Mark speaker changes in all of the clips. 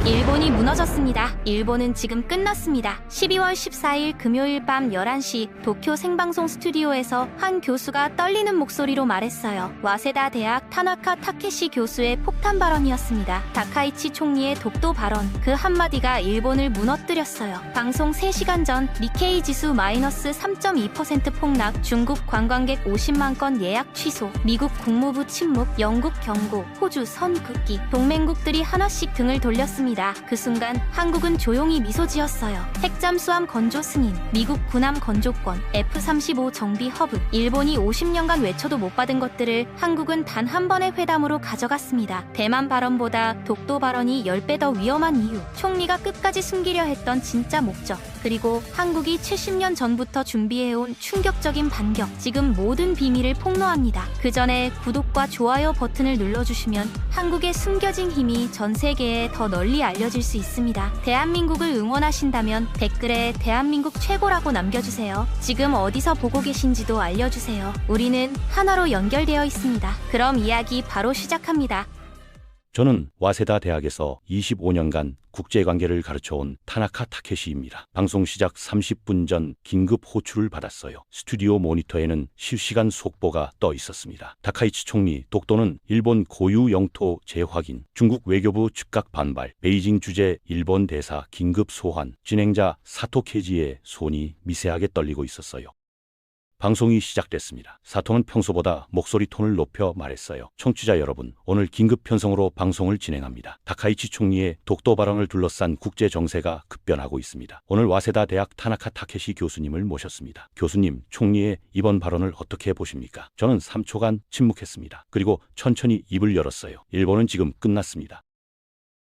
Speaker 1: 일본이 무너졌습니다. 일본은 지금 끝났습니다. 12월 14일 금요일 밤 11시 도쿄 생방송 스튜디오에서 한 교수가 떨리는 목소리로 말했어요. 와세다 대학 타나카 타케시 교수의 폭탄 발언이었습니다. 다카이치 총리의 독도 발언, 그 한마디가 일본을 무너뜨렸어요. 방송 3시간 전 니케이 지수 마이너스 3.2% 폭락, 중국 관광객 50만 건 예약 취소, 미국 국무부 침묵, 영국 경고, 호주 선 긋기, 동맹국들이 하나씩 등을 돌렸습니다. 그 순간 한국은 조용히 미소 지었어요. 핵잠수함 건조 승인, 미국 군함 건조권, F-35 정비 허브, 일본이 50년간 외쳐도 못 받은 것들을 한국은 단 한 번의 회담으로 가져갔습니다. 대만 발언보다 독도 발언이 10배 더 위험한 이유, 총리가 끝까지 숨기려 했던 진짜 목적, 그리고 한국이 70년 전부터 준비해온 충격적인 반격, 지금 모든 비밀을 폭로합니다. 그 전에 구독과 좋아요 버튼을 눌러주시면 한국의 숨겨진 힘이 전 세계에 더 널리 알려질 수 있습니다. 대한민국을 응원하신다면 댓글에 대한민국 최고라고 남겨주세요. 지금 어디서 보고 계신지도 알려주세요. 우리는 하나로 연결되어 있습니다. 그럼 이야기 바로 시작합니다.
Speaker 2: 저는 와세다 대학에서 25년간 국제관계를 가르쳐온 타나카 타케시입니다. 방송 시작 30분 전 긴급 호출을 받았어요. 스튜디오 모니터에는 실시간 속보가 떠 있었습니다. 다카이치 총리 독도는 일본 고유 영토 재확인, 중국 외교부 즉각 반발, 베이징 주재 일본 대사 긴급 소환, 진행자 사토 케지의 손이 미세하게 떨리고 있었어요. 방송이 시작됐습니다. 사토는 평소보다 목소리 톤을 높여 말했어요. 청취자 여러분, 오늘 긴급 편성으로 방송을 진행합니다. 다카이치 총리의 독도 발언을 둘러싼 국제 정세가 급변하고 있습니다. 오늘 와세다 대학 타나카 타케시 교수님을 모셨습니다. 교수님, 총리의 이번 발언을 어떻게 보십니까? 저는 3초간 침묵했습니다. 그리고 천천히 입을 열었어요. 일본은 지금 끝났습니다.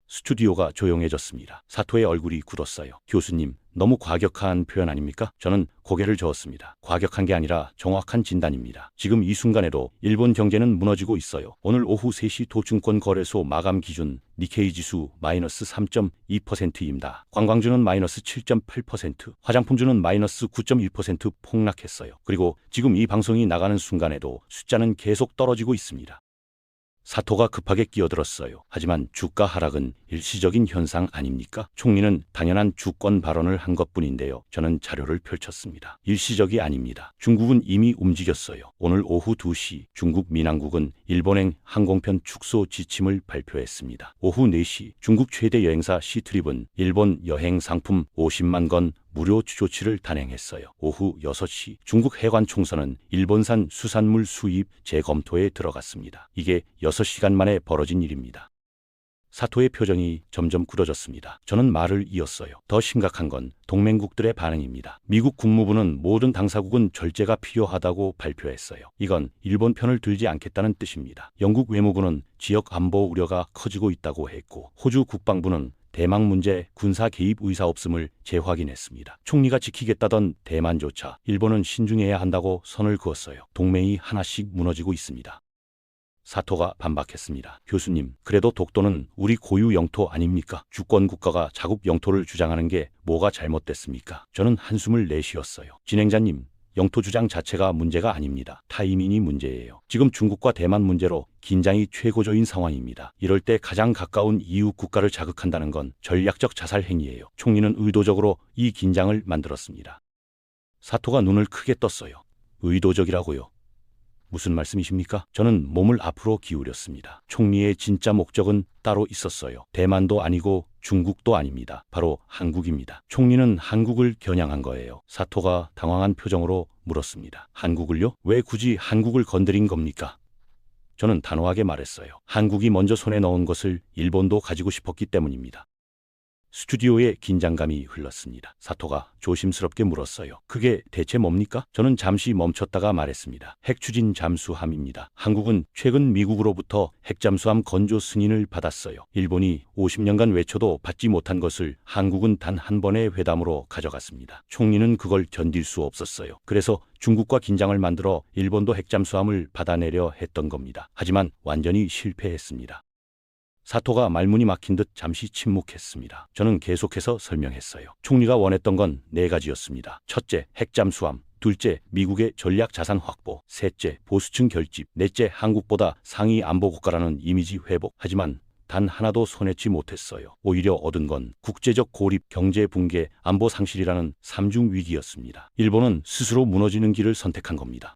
Speaker 2: 스튜디오가 조용해졌습니다. 사토의 얼굴이 굳었어요. 교수님, 너무 과격한 표현 아닙니까? 저는 고개를 저었습니다. 과격한 게 아니라 정확한 진단입니다. 지금 이 순간에도 일본 경제는 무너지고 있어요. 오늘 오후 3시 도증권 거래소 마감 기준 니케이 지수 마이너스 3.2%입니다. 관광주는 마이너스 7.8%, 화장품주는 마이너스 9.1% 폭락했어요. 그리고 지금 이 방송이 나가는 순간에도 숫자는 계속 떨어지고 있습니다. 사토가 급하게 끼어들었어요. 하지만 주가 하락은 일시적인 현상 아닙니까? 총리는 당연한 주권 발언을 한 것뿐인데요. 저는 자료를 펼쳤습니다. 일시적이 아닙니다. 중국은 이미 움직였어요. 오늘 오후 2시 중국 민항국은 일본행 항공편 축소 지침을 발표했습니다. 오후 4시 중국 최대 여행사 시트립은 일본 여행 상품 50만 건 무료 조치를 단행했어요. 오후 6시 중국 해관총서는 일본산 수산물 수입 재검토에 들어갔습니다. 이게 6시간 만에 벌어진 일입니다. 사토의 표정이 점점 굳어졌습니다. 저는 말을 이었어요. 더 심각한 건 동맹국들의 반응입니다. 미국 국무부는 모든 당사국은 절제가 필요하다고 발표했어요. 이건 일본 편을 들지 않겠다는 뜻입니다. 영국 외무부는 지역 안보 우려가 커지고 있다고 했고, 호주 국방부는 대만 문제 군사 개입 의사 없음을 재확인했습니다. 총리가 지키겠다던 대만조차 일본은 신중해야 한다고 선을 그었어요. 동맹이 하나씩 무너지고 있습니다. 사토가 반박했습니다. 교수님, 그래도 독도는 우리 고유 영토 아닙니까? 주권 국가가 자국 영토를 주장하는 게 뭐가 잘못됐습니까? 저는 한숨을 내쉬었어요. 진행자님, 영토 주장 자체가 문제가 아닙니다. 타이밍이 문제예요. 지금 중국과 대만 문제로 긴장이 최고조인 상황입니다. 이럴 때 가장 가까운 이웃 국가를 자극한다는 건 전략적 자살 행위예요. 총리는 의도적으로 이 긴장을 만들었습니다. 사토가 눈을 크게 떴어요. 의도적이라고요? 무슨 말씀이십니까? 저는 몸을 앞으로 기울였습니다. 총리의 진짜 목적은 따로 있었어요. 대만도 아니고 중국도 아닙니다. 바로 한국입니다. 총리는 한국을 겨냥한 거예요. 사토가 당황한 표정으로 물었습니다. 한국을요? 왜 굳이 한국을 건드린 겁니까? 저는 단호하게 말했어요. 한국이 먼저 손에 넣은 것을 일본도 가지고 싶었기 때문입니다. 스튜디오에 긴장감이 흘렀습니다. 사토가 조심스럽게 물었어요. 그게 대체 뭡니까? 저는 잠시 멈췄다가 말했습니다. 핵추진 잠수함입니다. 한국은 최근 미국으로부터 핵잠수함 건조 승인을 받았어요. 일본이 50년간 외쳐도 받지 못한 것을 한국은 단 한 번의 회담으로 가져갔습니다. 총리는 그걸 견딜 수 없었어요. 그래서 중국과 긴장을 만들어 일본도 핵잠수함을 받아내려 했던 겁니다. 하지만 완전히 실패했습니다. 사토가 말문이 막힌 듯 잠시 침묵했습니다. 저는 계속해서 설명했어요. 총리가 원했던 건 4가지였습니다. 첫째, 핵잠수함. 둘째, 미국의 전략 자산 확보. 셋째, 보수층 결집. 넷째, 한국보다 상위 안보 국가라는 이미지 회복. 하지만 단 하나도 손해치 못했어요. 오히려 얻은 건 국제적 고립, 경제 붕괴, 안보 상실이라는 삼중 위기였습니다. 일본은 스스로 무너지는 길을 선택한 겁니다.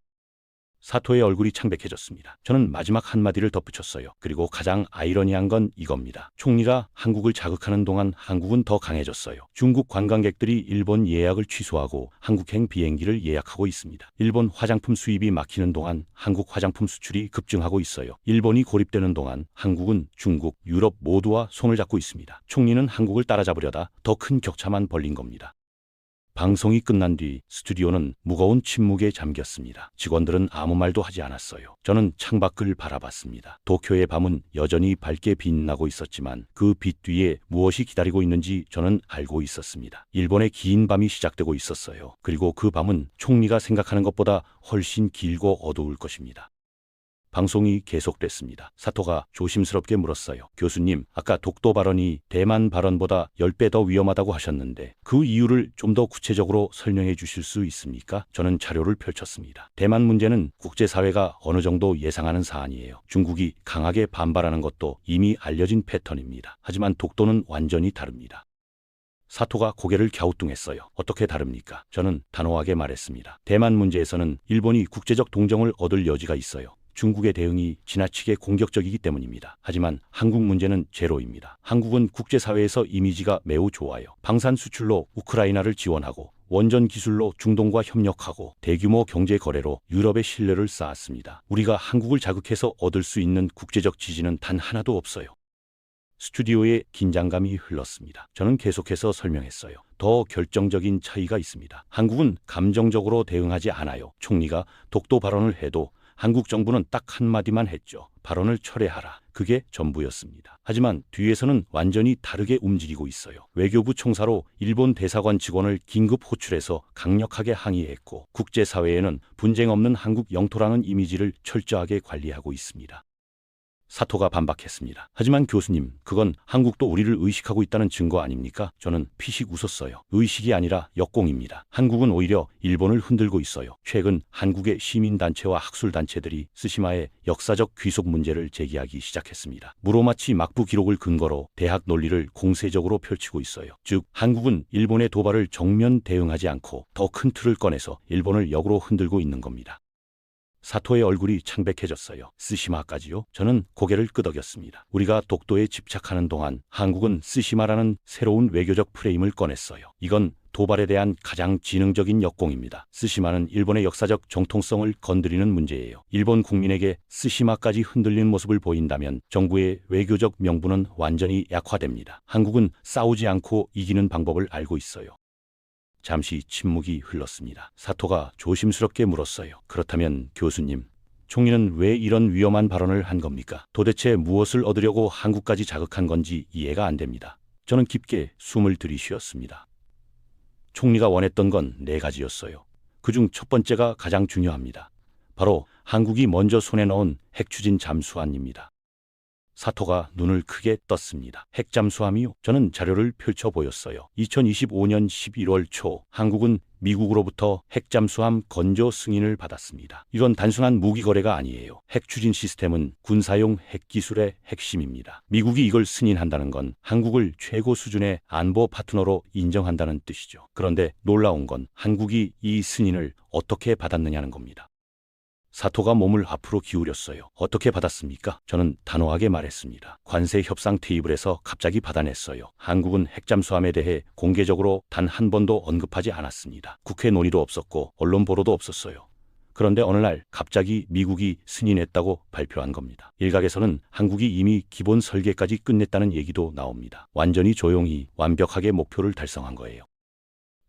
Speaker 2: 사토의 얼굴이 창백해졌습니다. 저는 마지막 한마디를 덧붙였어요. 그리고 가장 아이러니한 건 이겁니다. 총리가 한국을 자극하는 동안 한국은 더 강해졌어요. 중국 관광객들이 일본 예약을 취소하고 한국행 비행기를 예약하고 있습니다. 일본 화장품 수입이 막히는 동안 한국 화장품 수출이 급증하고 있어요. 일본이 고립되는 동안 한국은 중국, 유럽 모두와 손을 잡고 있습니다. 총리는 한국을 따라잡으려다 더 큰 격차만 벌린 겁니다. 방송이 끝난 뒤 스튜디오는 무거운 침묵에 잠겼습니다. 직원들은 아무 말도 하지 않았어요. 저는 창밖을 바라봤습니다. 도쿄의 밤은 여전히 밝게 빛나고 있었지만 그 빛 뒤에 무엇이 기다리고 있는지 저는 알고 있었습니다. 일본의 긴 밤이 시작되고 있었어요. 그리고 그 밤은 총리가 생각하는 것보다 훨씬 길고 어두울 것입니다. 방송이 계속됐습니다. 사토가 조심스럽게 물었어요. 교수님, 아까 독도 발언이 대만 발언보다 10배 더 위험하다고 하셨는데 그 이유를 좀 더 구체적으로 설명해 주실 수 있습니까? 저는 자료를 펼쳤습니다. 대만 문제는 국제사회가 어느 정도 예상하는 사안이에요. 중국이 강하게 반발하는 것도 이미 알려진 패턴입니다. 하지만 독도는 완전히 다릅니다. 사토가 고개를 갸우뚱했어요. 어떻게 다릅니까? 저는 단호하게 말했습니다. 대만 문제에서는 일본이 국제적 동정을 얻을 여지가 있어요. 중국의 대응이 지나치게 공격적이기 때문입니다. 하지만 한국 문제는 제로입니다. 한국은 국제사회에서 이미지가 매우 좋아요. 방산 수출로 우크라이나를 지원하고 원전 기술로 중동과 협력하고 대규모 경제 거래로 유럽의 신뢰를 쌓았습니다. 우리가 한국을 자극해서 얻을 수 있는 국제적 지지는 단 하나도 없어요. 스튜디오에 긴장감이 흘렀습니다. 저는 계속해서 설명했어요. 더 결정적인 차이가 있습니다. 한국은 감정적으로 대응하지 않아요. 총리가 독도 발언을 해도 한국 정부는 딱 한마디만 했죠. 발언을 철회하라. 그게 전부였습니다. 하지만 뒤에서는 완전히 다르게 움직이고 있어요. 외교부 총사로 일본 대사관 직원을 긴급 호출해서 강력하게 항의했고 국제사회에는 분쟁 없는 한국 영토라는 이미지를 철저하게 관리하고 있습니다. 사토가 반박했습니다. 하지만 교수님, 그건 한국도 우리를 의식하고 있다는 증거 아닙니까? 저는 피식 웃었어요. 의식이 아니라 역공입니다. 한국은 오히려 일본을 흔들고 있어요. 최근 한국의 시민단체와 학술단체들이 스시마의 역사적 귀속 문제를 제기하기 시작했습니다. 무로마치 막부 기록을 근거로 대학 논리를 공세적으로 펼치고 있어요. 즉, 한국은 일본의 도발을 정면 대응하지 않고 더 큰 틀을 꺼내서 일본을 역으로 흔들고 있는 겁니다. 사토의 얼굴이 창백해졌어요. 스시마까지요? 저는 고개를 끄덕였습니다. 우리가 독도에 집착하는 동안 한국은 스시마라는 새로운 외교적 프레임을 꺼냈어요. 이건 도발에 대한 가장 지능적인 역공입니다. 스시마는 일본의 역사적 정통성을 건드리는 문제예요. 일본 국민에게 스시마까지 흔들리는 모습을 보인다면 정부의 외교적 명분은 완전히 약화됩니다. 한국은 싸우지 않고 이기는 방법을 알고 있어요. 잠시 침묵이 흘렀습니다. 사토가 조심스럽게 물었어요. 그렇다면 교수님, 총리는 왜 이런 위험한 발언을 한 겁니까? 도대체 무엇을 얻으려고 한국까지 자극한 건지 이해가 안 됩니다. 저는 깊게 숨을 들이쉬었습니다. 총리가 원했던 건 4가지였어요. 그중 첫 번째가 가장 중요합니다. 바로 한국이 먼저 손에 넣은 핵추진 잠수함입니다. 사토가 눈을 크게 떴습니다. 핵잠수함이요? 저는 자료를 펼쳐 보였어요. 2025년 11월 초 한국은 미국으로부터 핵잠수함 건조 승인을 받았습니다. 이건 단순한 무기 거래가 아니에요. 핵추진 시스템은 군사용 핵기술의 핵심입니다. 미국이 이걸 승인한다는 건 한국을 최고 수준의 안보 파트너로 인정한다는 뜻이죠. 그런데 놀라운 건 한국이 이 승인을 어떻게 받았느냐는 겁니다. 사토가 몸을 앞으로 기울였어요. 어떻게 받았습니까? 저는 단호하게 말했습니다. 관세 협상 테이블에서 갑자기 받아냈어요. 한국은 핵잠수함에 대해 공개적으로 단 한 번도 언급하지 않았습니다. 국회 논의도 없었고 언론 보도도 없었어요. 그런데 어느 날 갑자기 미국이 승인했다고 발표한 겁니다. 일각에서는 한국이 이미 기본 설계까지 끝냈다는 얘기도 나옵니다. 완전히 조용히 완벽하게 목표를 달성한 거예요.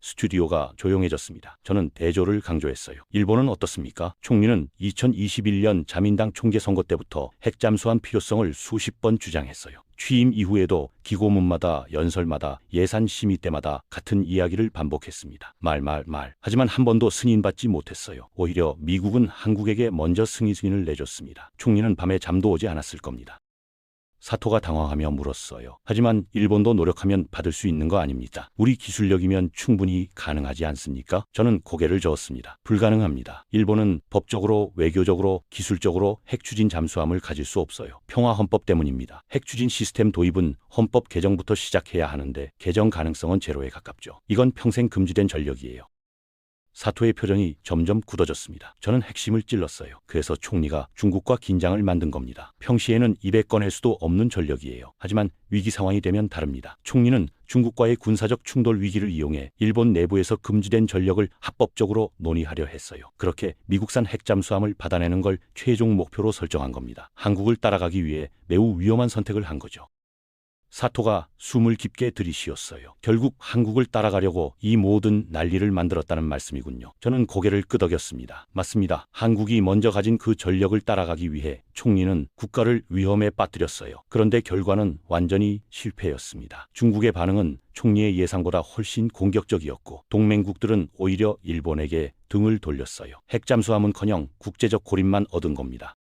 Speaker 2: 스튜디오가 조용해졌습니다. 저는 대조를 강조했어요. 일본은 어떻습니까? 총리는 2021년 자민당 총재 선거 때부터 핵잠수함 필요성을 수십 번 주장했어요. 취임 이후에도 기고문마다 연설마다 예산 심의 때마다 같은 이야기를 반복했습니다. 말. 하지만 한 번도 승인받지 못했어요. 오히려 미국은 한국에게 먼저 승인을 내줬습니다. 총리는 밤에 잠도 오지 않았을 겁니다. 사토가 당황하며 물었어요. 하지만 일본도 노력하면 받을 수 있는 거 아닙니까? 우리 기술력이면 충분히 가능하지 않습니까? 저는 고개를 저었습니다. 불가능합니다. 일본은 법적으로, 외교적으로, 기술적으로 핵추진 잠수함을 가질 수 없어요. 평화헌법 때문입니다. 핵추진 시스템 도입은 헌법 개정부터 시작해야 하는데 개정 가능성은 제로에 가깝죠. 이건 평생 금지된 전력이에요. 사토의 표정이 점점 굳어졌습니다. 저는 핵심을 찔렀어요. 그래서 총리가 중국과 긴장을 만든 겁니다. 평시에는 입에 꺼낼 수도 없는 전력이에요. 하지만 위기 상황이 되면 다릅니다. 총리는 중국과의 군사적 충돌 위기를 이용해 일본 내부에서 금지된 전력을 합법적으로 논의하려 했어요. 그렇게 미국산 핵잠수함을 받아내는 걸 최종 목표로 설정한 겁니다. 한국을 따라가기 위해 매우 위험한 선택을 한 거죠. 사토가 숨을 깊게 들이쉬었어요. 결국 한국을 따라가려고 이 모든 난리를 만들었다는 말씀이군요. 저는 고개를 끄덕였습니다. 맞습니다. 한국이 먼저 가진 그 전력을 따라가기 위해 총리는 국가를 위험에 빠뜨렸어요. 그런데 결과는 완전히 실패였습니다. 중국의 반응은 총리의 예상보다 훨씬 공격적이었고 동맹국들은 오히려 일본에게 등을 돌렸어요. 핵잠수함은커녕 국제적 고립만 얻은 겁니다.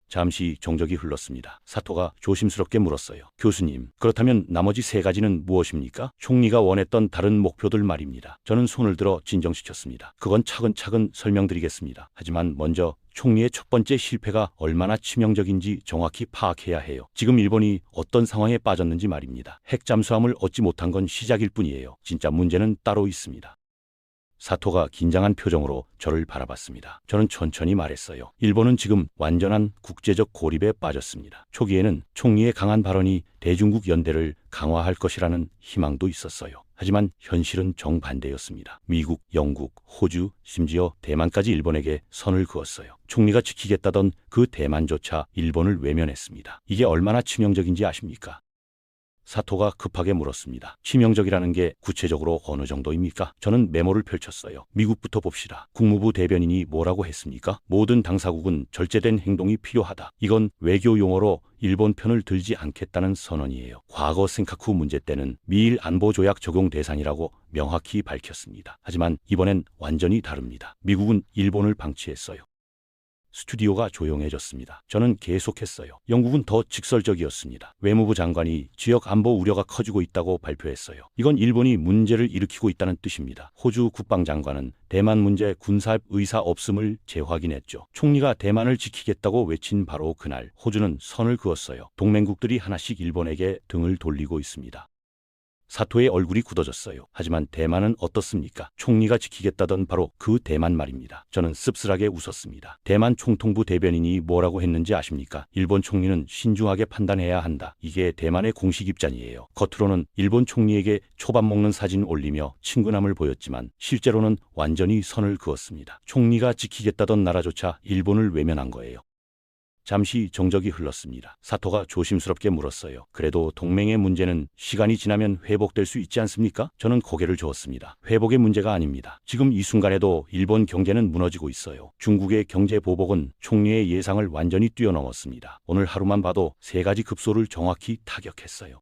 Speaker 2: 잠시 정적이 흘렀습니다. 사토가 조심스럽게 물었어요. 교수님, 그렇다면 나머지 세 가지는 무엇입니까? 총리가 원했던 다른 목표들 말입니다. 저는 손을 들어 진정시켰습니다. 그건 차근차근 설명드리겠습니다. 하지만 먼저 총리의 첫 번째 실패가 얼마나 치명적인지 정확히 파악해야 해요. 지금 일본이 어떤 상황에 빠졌는지 말입니다. 핵잠수함을 얻지 못한 건 시작일 뿐이에요. 진짜 문제는 따로 있습니다. 사토가 긴장한 표정으로 저를 바라봤습니다. 저는 천천히 말했어요. 일본은 지금 완전한 국제적 고립에 빠졌습니다. 초기에는 총리의 강한 발언이 대중국 연대를 강화할 것이라는 희망도 있었어요. 하지만 현실은 정반대였습니다. 미국, 영국, 호주, 심지어 대만까지 일본에게 선을 그었어요. 총리가 지키겠다던 그 대만조차 일본을 외면했습니다. 이게 얼마나 치명적인지 아십니까? 사토가 급하게 물었습니다. 치명적이라는 게 구체적으로 어느 정도입니까? 저는 메모를 펼쳤어요. 미국부터 봅시다. 국무부 대변인이 뭐라고 했습니까? 모든 당사국은 절제된 행동이 필요하다. 이건 외교 용어로 일본 편을 들지 않겠다는 선언이에요. 과거 센카쿠 문제 때는 미일 안보조약 적용 대상이라고 명확히 밝혔습니다. 하지만 이번엔 완전히 다릅니다. 미국은 일본을 방치했어요. 스튜디오가 조용해졌습니다. 저는 계속했어요. 영국은 더 직설적이었습니다. 외무부 장관이 지역 안보 우려가 커지고 있다고 발표했어요. 이건 일본이 문제를 일으키고 있다는 뜻입니다. 호주 국방장관은 대만 문제 군사합 의사 없음을 재확인했죠. 총리가 대만을 지키겠다고 외친 바로 그날 호주는 선을 그었어요. 동맹국들이 하나씩 일본에게 등을 돌리고 있습니다. 사토의 얼굴이 굳어졌어요. 하지만 대만은 어떻습니까? 총리가 지키겠다던 바로 그 대만 말입니다. 저는 씁쓸하게 웃었습니다. 대만 총통부 대변인이 뭐라고 했는지 아십니까? 일본 총리는 신중하게 판단해야 한다. 이게 대만의 공식 입장이에요. 겉으로는 일본 총리에게 초밥 먹는 사진 올리며 친근함을 보였지만 실제로는 완전히 선을 그었습니다. 총리가 지키겠다던 나라조차 일본을 외면한 거예요. 잠시 정적이 흘렀습니다. 사토가 조심스럽게 물었어요. 그래도 동맹의 문제는 시간이 지나면 회복될 수 있지 않습니까? 저는 고개를 저었습니다. 회복의 문제가 아닙니다. 지금 이 순간에도 일본 경제는 무너지고 있어요. 중국의 경제 보복은 총리의 예상을 완전히 뛰어넘었습니다. 오늘 하루만 봐도 세 가지 급소를 정확히 타격했어요.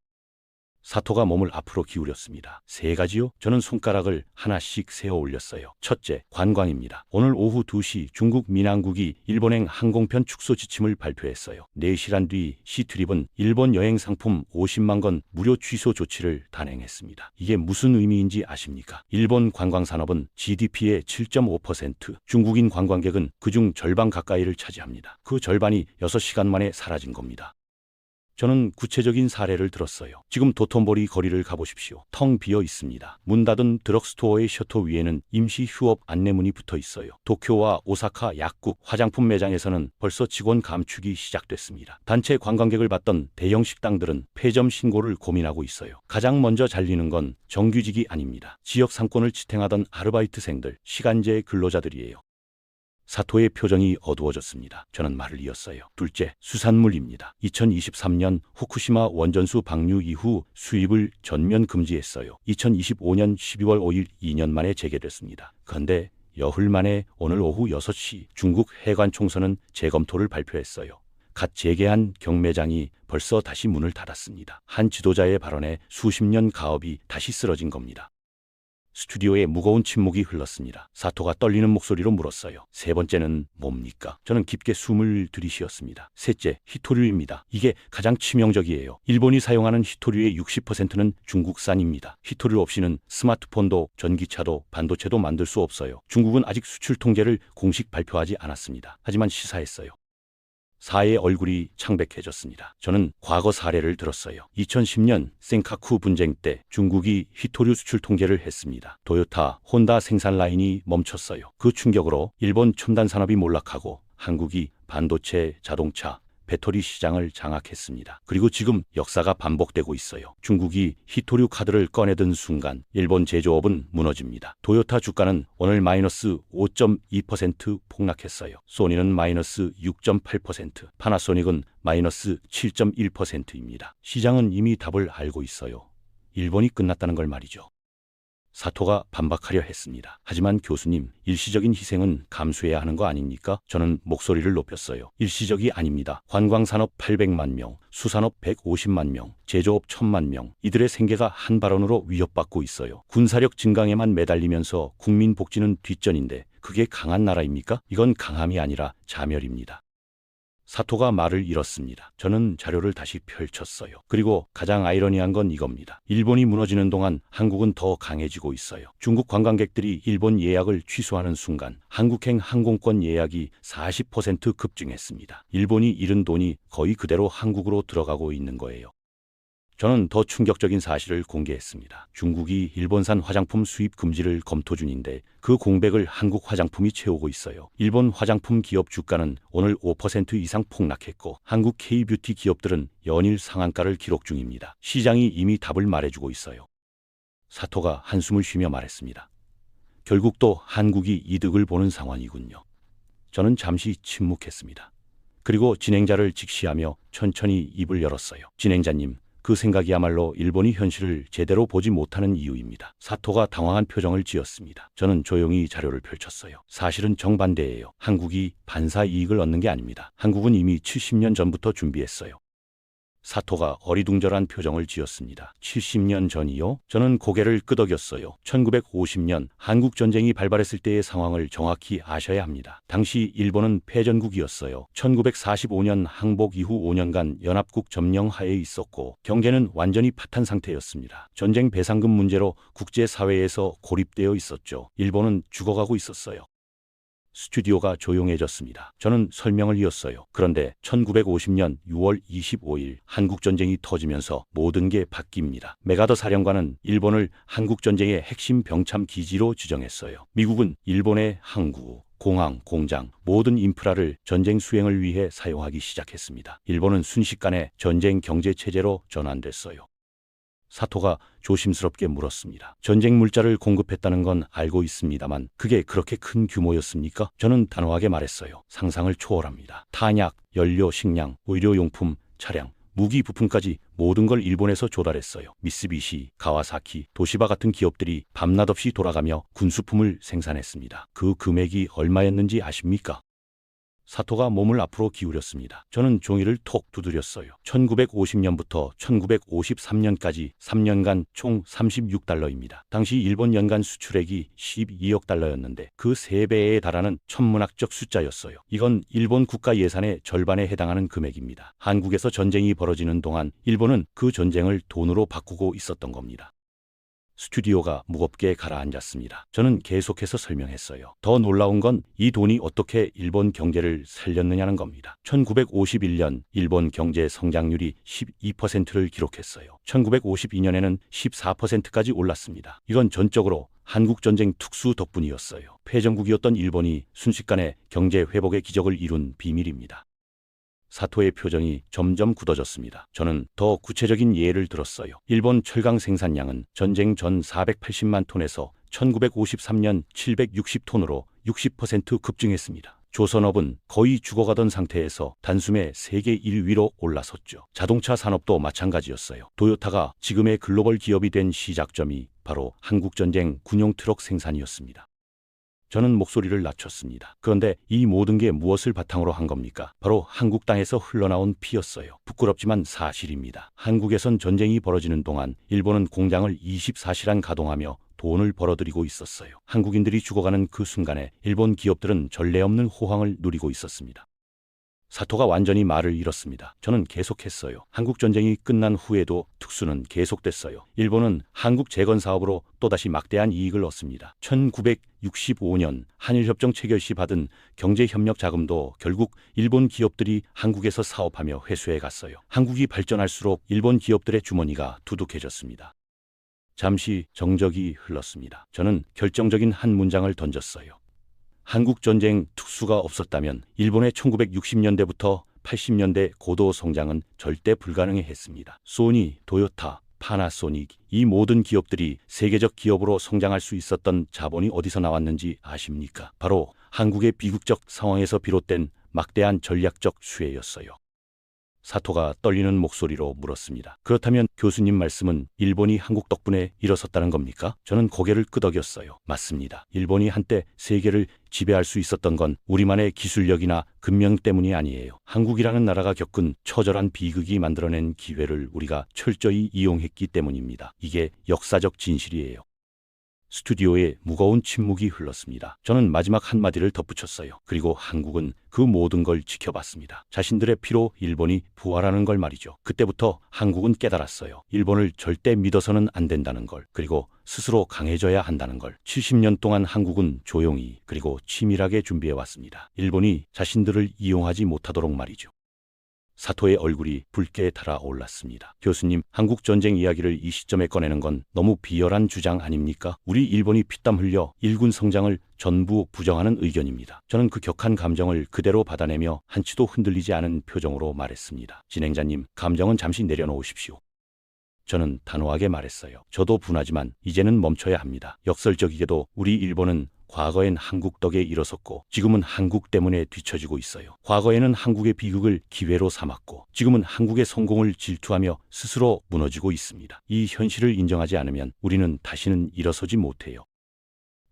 Speaker 2: 사토가 몸을 앞으로 기울였습니다. 세 가지요? 저는 손가락을 하나씩 세어 올렸어요. 첫째, 관광입니다. 오늘 오후 2시 중국 민항국이 일본행 항공편 축소 지침을 발표했어요. 4시간 뒤 시트립은 일본 여행 상품 50만 건 무료 취소 조치를 단행했습니다. 이게 무슨 의미인지 아십니까? 일본 관광산업은 GDP의 7.5%, 중국인 관광객은 그중 절반 가까이를 차지합니다. 그 절반이 6시간 만에 사라진 겁니다. 저는 구체적인 사례를 들었어요. 지금 도톤보리 거리를 가보십시오. 텅 비어 있습니다. 문 닫은 드럭스토어의 셔터 위에는 임시 휴업 안내문이 붙어 있어요. 도쿄와 오사카 약국 화장품 매장에서는 벌써 직원 감축이 시작됐습니다. 단체 관광객을 받던 대형 식당들은 폐점 신고를 고민하고 있어요. 가장 먼저 잘리는 건 정규직이 아닙니다. 지역 상권을 지탱하던 아르바이트생들, 시간제 근로자들이에요. 사토의 표정이 어두워졌습니다. 저는 말을 이었어요. 둘째, 수산물입니다. 2023년 후쿠시마 원전수 방류 이후 수입을 전면 금지했어요. 2025년 12월 5일 2년 만에 재개됐습니다. 그런데 열흘 만에 오늘 오후 6시 중국 해관총서는 재검토를 발표했어요. 갓 재개한 경매장이 벌써 다시 문을 닫았습니다. 한 지도자의 발언에 수십 년 가업이 다시 쓰러진 겁니다. 스튜디오에 무거운 침묵이 흘렀습니다. 사토가 떨리는 목소리로 물었어요. 세 번째는 뭡니까? 저는 깊게 숨을 들이쉬었습니다. 셋째, 히토류입니다. 이게 가장 치명적이에요. 일본이 사용하는 히토류의 60%는 중국산입니다. 히토류 없이는 스마트폰도 전기차도 반도체도 만들 수 없어요. 중국은 아직 수출 통계를 공식 발표하지 않았습니다. 하지만 시사했어요. 사의 얼굴이 창백해졌습니다. 저는 과거 사례를 들었어요. 2010년 센카쿠 분쟁 때 중국이 히토류 수출 통제를 했습니다. 토요타, 혼다 생산 라인이 멈췄어요. 그 충격으로 일본 첨단 산업이 몰락하고 한국이 반도체, 자동차, 배터리 시장을 장악했습니다. 그리고 지금 역사가 반복되고 있어요. 중국이 히토류 카드를 꺼내든 순간 일본 제조업은 무너집니다. 토요타 주가는 오늘 마이너스 5.2% 폭락했어요. 소니는 마이너스 6.8%, 파나소닉은 마이너스 7.1%입니다. 시장은 이미 답을 알고 있어요. 일본이 끝났다는 걸 말이죠. 사토가 반박하려 했습니다. 하지만 교수님, 일시적인 희생은 감수해야 하는 거 아닙니까? 저는 목소리를 높였어요. 일시적이 아닙니다. 관광산업 800만 명, 수산업 150만 명, 제조업 1000만 명, 이들의 생계가 한 발언으로 위협받고 있어요. 군사력 증강에만 매달리면서 국민 복지는 뒷전인데 그게 강한 나라입니까? 이건 강함이 아니라 자멸입니다. 사토가 말을 잃었습니다. 저는 자료를 다시 펼쳤어요. 그리고 가장 아이러니한 건 이겁니다. 일본이 무너지는 동안 한국은 더 강해지고 있어요. 중국 관광객들이 일본 예약을 취소하는 순간 한국행 항공권 예약이 40% 급증했습니다. 일본이 잃은 돈이 거의 그대로 한국으로 들어가고 있는 거예요. 저는 더 충격적인 사실을 공개했습니다. 중국이 일본산 화장품 수입 금지를 검토 중인데 그 공백을 한국 화장품이 채우고 있어요. 일본 화장품 기업 주가는 오늘 5% 이상 폭락했고 한국 K뷰티 기업들은 연일 상한가를 기록 중입니다. 시장이 이미 답을 말해주고 있어요. 사토가 한숨을 쉬며 말했습니다. 결국 또 한국이 이득을 보는 상황이군요. 저는 잠시 침묵했습니다. 그리고 진행자를 직시하며 천천히 입을 열었어요. 진행자님, 그 생각이야말로 일본이 현실을 제대로 보지 못하는 이유입니다. 사토가 당황한 표정을 지었습니다. 저는 조용히 자료를 펼쳤어요. 사실은 정반대예요. 한국이 반사 이익을 얻는 게 아닙니다. 한국은 이미 70년 전부터 준비했어요. 사토가 어리둥절한 표정을 지었습니다. 70년 전이요? 저는 고개를 끄덕였어요. 1950년 한국전쟁이 발발했을 때의 상황을 정확히 아셔야 합니다. 당시 일본은 패전국이었어요. 1945년 항복 이후 5년간 연합국 점령 하에 있었고 경제는 완전히 파탄 상태였습니다. 전쟁 배상금 문제로 국제사회에서 고립되어 있었죠. 일본은 죽어가고 있었어요. 스튜디오가 조용해졌습니다. 저는 설명을 이었어요. 그런데 1950년 6월 25일 한국전쟁이 터지면서 모든 게 바뀝니다. 메가더 사령관은 일본을 한국전쟁의 핵심 병참 기지로 지정했어요. 미국은 일본의 항구, 공항, 공장, 모든 인프라를 전쟁 수행을 위해 사용하기 시작했습니다. 일본은 순식간에 전쟁 경제체제로 전환됐어요. 사토가 조심스럽게 물었습니다. 전쟁 물자를 공급했다는 건 알고 있습니다만 그게 그렇게 큰 규모였습니까? 저는 단호하게 말했어요. 상상을 초월합니다. 탄약, 연료, 식량, 의료용품, 차량, 무기 부품까지 모든 걸 일본에서 조달했어요. 미쓰비시, 가와사키, 도시바 같은 기업들이 밤낮 없이 돌아가며 군수품을 생산했습니다. 그 금액이 얼마였는지 아십니까? 사토가 몸을 앞으로 기울였습니다. 저는 종이를 톡 두드렸어요. 1950년부터 1953년까지 3년간 총 36달러입니다. 당시 일본 연간 수출액이 12억 달러였는데 그 3배에 달하는 천문학적 숫자였어요. 이건 일본 국가 예산의 절반에 해당하는 금액입니다. 한국에서 전쟁이 벌어지는 동안 일본은 그 전쟁을 돈으로 바꾸고 있었던 겁니다. 스튜디오가 무겁게 가라앉았습니다. 저는 계속해서 설명했어요. 더 놀라운 건 이 돈이 어떻게 일본 경제를 살렸느냐는 겁니다. 1951년 일본 경제 성장률이 12%를 기록했어요. 1952년에는 14%까지 올랐습니다. 이건 전적으로 한국전쟁 특수 덕분이었어요. 패전국이었던 일본이 순식간에 경제 회복의 기적을 이룬 비밀입니다. 사토의 표정이 점점 굳어졌습니다. 저는 더 구체적인 예를 들었어요. 일본 철강 생산량은 전쟁 전 480만 톤에서 1953년 760톤으로 60% 급증했습니다. 조선업은 거의 죽어가던 상태에서 단숨에 세계 1위로 올라섰죠. 자동차 산업도 마찬가지였어요. 토요타가 지금의 글로벌 기업이 된 시작점이 바로 한국전쟁 군용 트럭 생산이었습니다. 저는 목소리를 낮췄습니다. 그런데 이 모든 게 무엇을 바탕으로 한 겁니까? 바로 한국 땅에서 흘러나온 피였어요. 부끄럽지만 사실입니다. 한국에선 전쟁이 벌어지는 동안 일본은 공장을 24시간 가동하며 돈을 벌어들이고 있었어요. 한국인들이 죽어가는 그 순간에 일본 기업들은 전례 없는 호황을 누리고 있었습니다. 사토가 완전히 말을 잃었습니다. 저는 계속했어요. 한국 전쟁이 끝난 후에도 특수는 계속됐어요. 일본은 한국 재건 사업으로 또다시 막대한 이익을 얻습니다. 1965년 한일협정 체결 시 받은 경제협력 자금도 결국 일본 기업들이 한국에서 사업하며 회수해 갔어요. 한국이 발전할수록 일본 기업들의 주머니가 두둑해졌습니다. 잠시 정적이 흘렀습니다. 저는 결정적인 한 문장을 던졌어요. 한국전쟁 특수가 없었다면 일본의 1960년대부터 80년대 고도 성장은 절대 불가능해 했습니다. 소니, 도요타, 파나소닉, 이 모든 기업들이 세계적 기업으로 성장할 수 있었던 자본이 어디서 나왔는지 아십니까? 바로 한국의 비극적 상황에서 비롯된 막대한 전략적 수혜였어요. 사토가 떨리는 목소리로 물었습니다. 그렇다면 교수님 말씀은 일본이 한국 덕분에 일어섰다는 겁니까? 저는 고개를 끄덕였어요. 맞습니다. 일본이 한때 세계를 지배할 수 있었던 건 우리만의 기술력이나 근명 때문이 아니에요. 한국이라는 나라가 겪은 처절한 비극이 만들어낸 기회를 우리가 철저히 이용했기 때문입니다. 이게 역사적 진실이에요. 스튜디오에 무거운 침묵이 흘렀습니다. 저는 마지막 한마디를 덧붙였어요. 그리고 한국은 그 모든 걸 지켜봤습니다. 자신들의 피로 일본이 부활하는 걸 말이죠. 그때부터 한국은 깨달았어요. 일본을 절대 믿어서는 안 된다는 걸. 그리고 스스로 강해져야 한다는 걸. 70년 동안 한국은 조용히 그리고 치밀하게 준비해왔습니다. 일본이 자신들을 이용하지 못하도록 말이죠. 사토의 얼굴이 붉게 달아올랐습니다. 교수님, 한국전쟁 이야기를 이 시점에 꺼내는 건 너무 비열한 주장 아닙니까? 우리 일본이 피땀 흘려 일군 성장을 전부 부정하는 의견입니다. 저는 그 격한 감정을 그대로 받아내며 한치도 흔들리지 않은 표정으로 말했습니다. 진행자님, 감정은 잠시 내려놓으십시오. 저는 단호하게 말했어요. 저도 분하지만 이제는 멈춰야 합니다. 역설적이게도 우리 일본은 과거엔 한국 덕에 일어섰고 지금은 한국 때문에 뒤처지고 있어요. 과거에는 한국의 비극을 기회로 삼았고 지금은 한국의 성공을 질투하며 스스로 무너지고 있습니다. 이 현실을 인정하지 않으면 우리는 다시는 일어서지 못해요.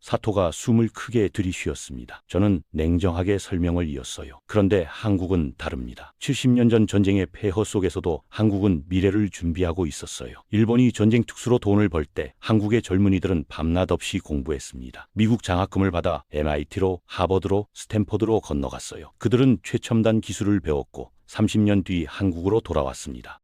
Speaker 2: 사토가 숨을 크게 들이쉬었습니다. 저는 냉정하게 설명을 이었어요. 그런데 한국은 다릅니다. 70년 전 전쟁의 폐허 속에서도 한국은 미래를 준비하고 있었어요. 일본이 전쟁 특수로 돈을 벌 때 한국의 젊은이들은 밤낮 없이 공부했습니다. 미국 장학금을 받아 MIT로, 하버드로, 스탠퍼드로 건너갔어요. 그들은 최첨단 기술을 배웠고 30년 뒤 한국으로 돌아왔습니다.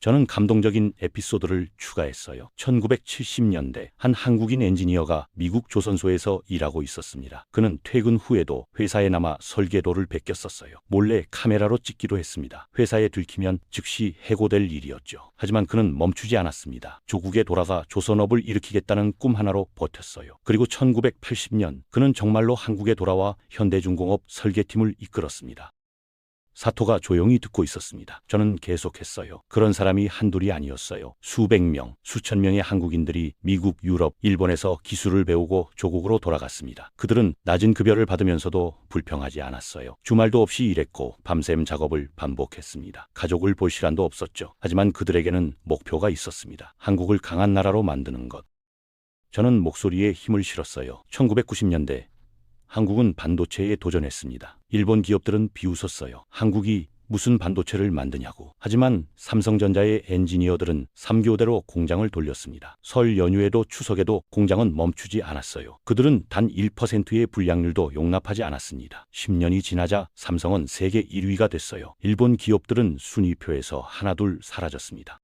Speaker 2: 저는 감동적인 에피소드를 추가했어요. 1970년대 한 한국인 엔지니어가 미국 조선소에서 일하고 있었습니다. 그는 퇴근 후에도 회사에 남아 설계도를 베꼈었어요. 몰래 카메라로 찍기도 했습니다. 회사에 들키면 즉시 해고될 일이었죠. 하지만 그는 멈추지 않았습니다. 조국에 돌아가 조선업을 일으키겠다는 꿈 하나로 버텼어요. 그리고 1980년 그는 정말로 한국에 돌아와 현대중공업 설계팀을 이끌었습니다. 사토가 조용히 듣고 있었습니다. 저는 계속했어요. 그런 사람이 한둘이 아니었어요. 수백 명, 수천 명의 한국인들이 미국, 유럽, 일본에서 기술을 배우고 조국으로 돌아갔습니다. 그들은 낮은 급여를 받으면서도 불평하지 않았어요. 주말도 없이 일했고 밤샘 작업을 반복했습니다. 가족을 볼 시간도 없었죠. 하지만 그들에게는 목표가 있었습니다. 한국을 강한 나라로 만드는 것. 저는 목소리에 힘을 실었어요. 1990년대 한국은 반도체에 도전했습니다. 일본 기업들은 비웃었어요. 한국이 무슨 반도체를 만드냐고. 하지만 삼성전자의 엔지니어들은 3교대로 공장을 돌렸습니다. 설 연휴에도 추석에도 공장은 멈추지 않았어요. 그들은 단 1%의 불량률도 용납하지 않았습니다. 10년이 지나자 삼성은 세계 1위가 됐어요. 일본 기업들은 순위표에서 하나둘 사라졌습니다.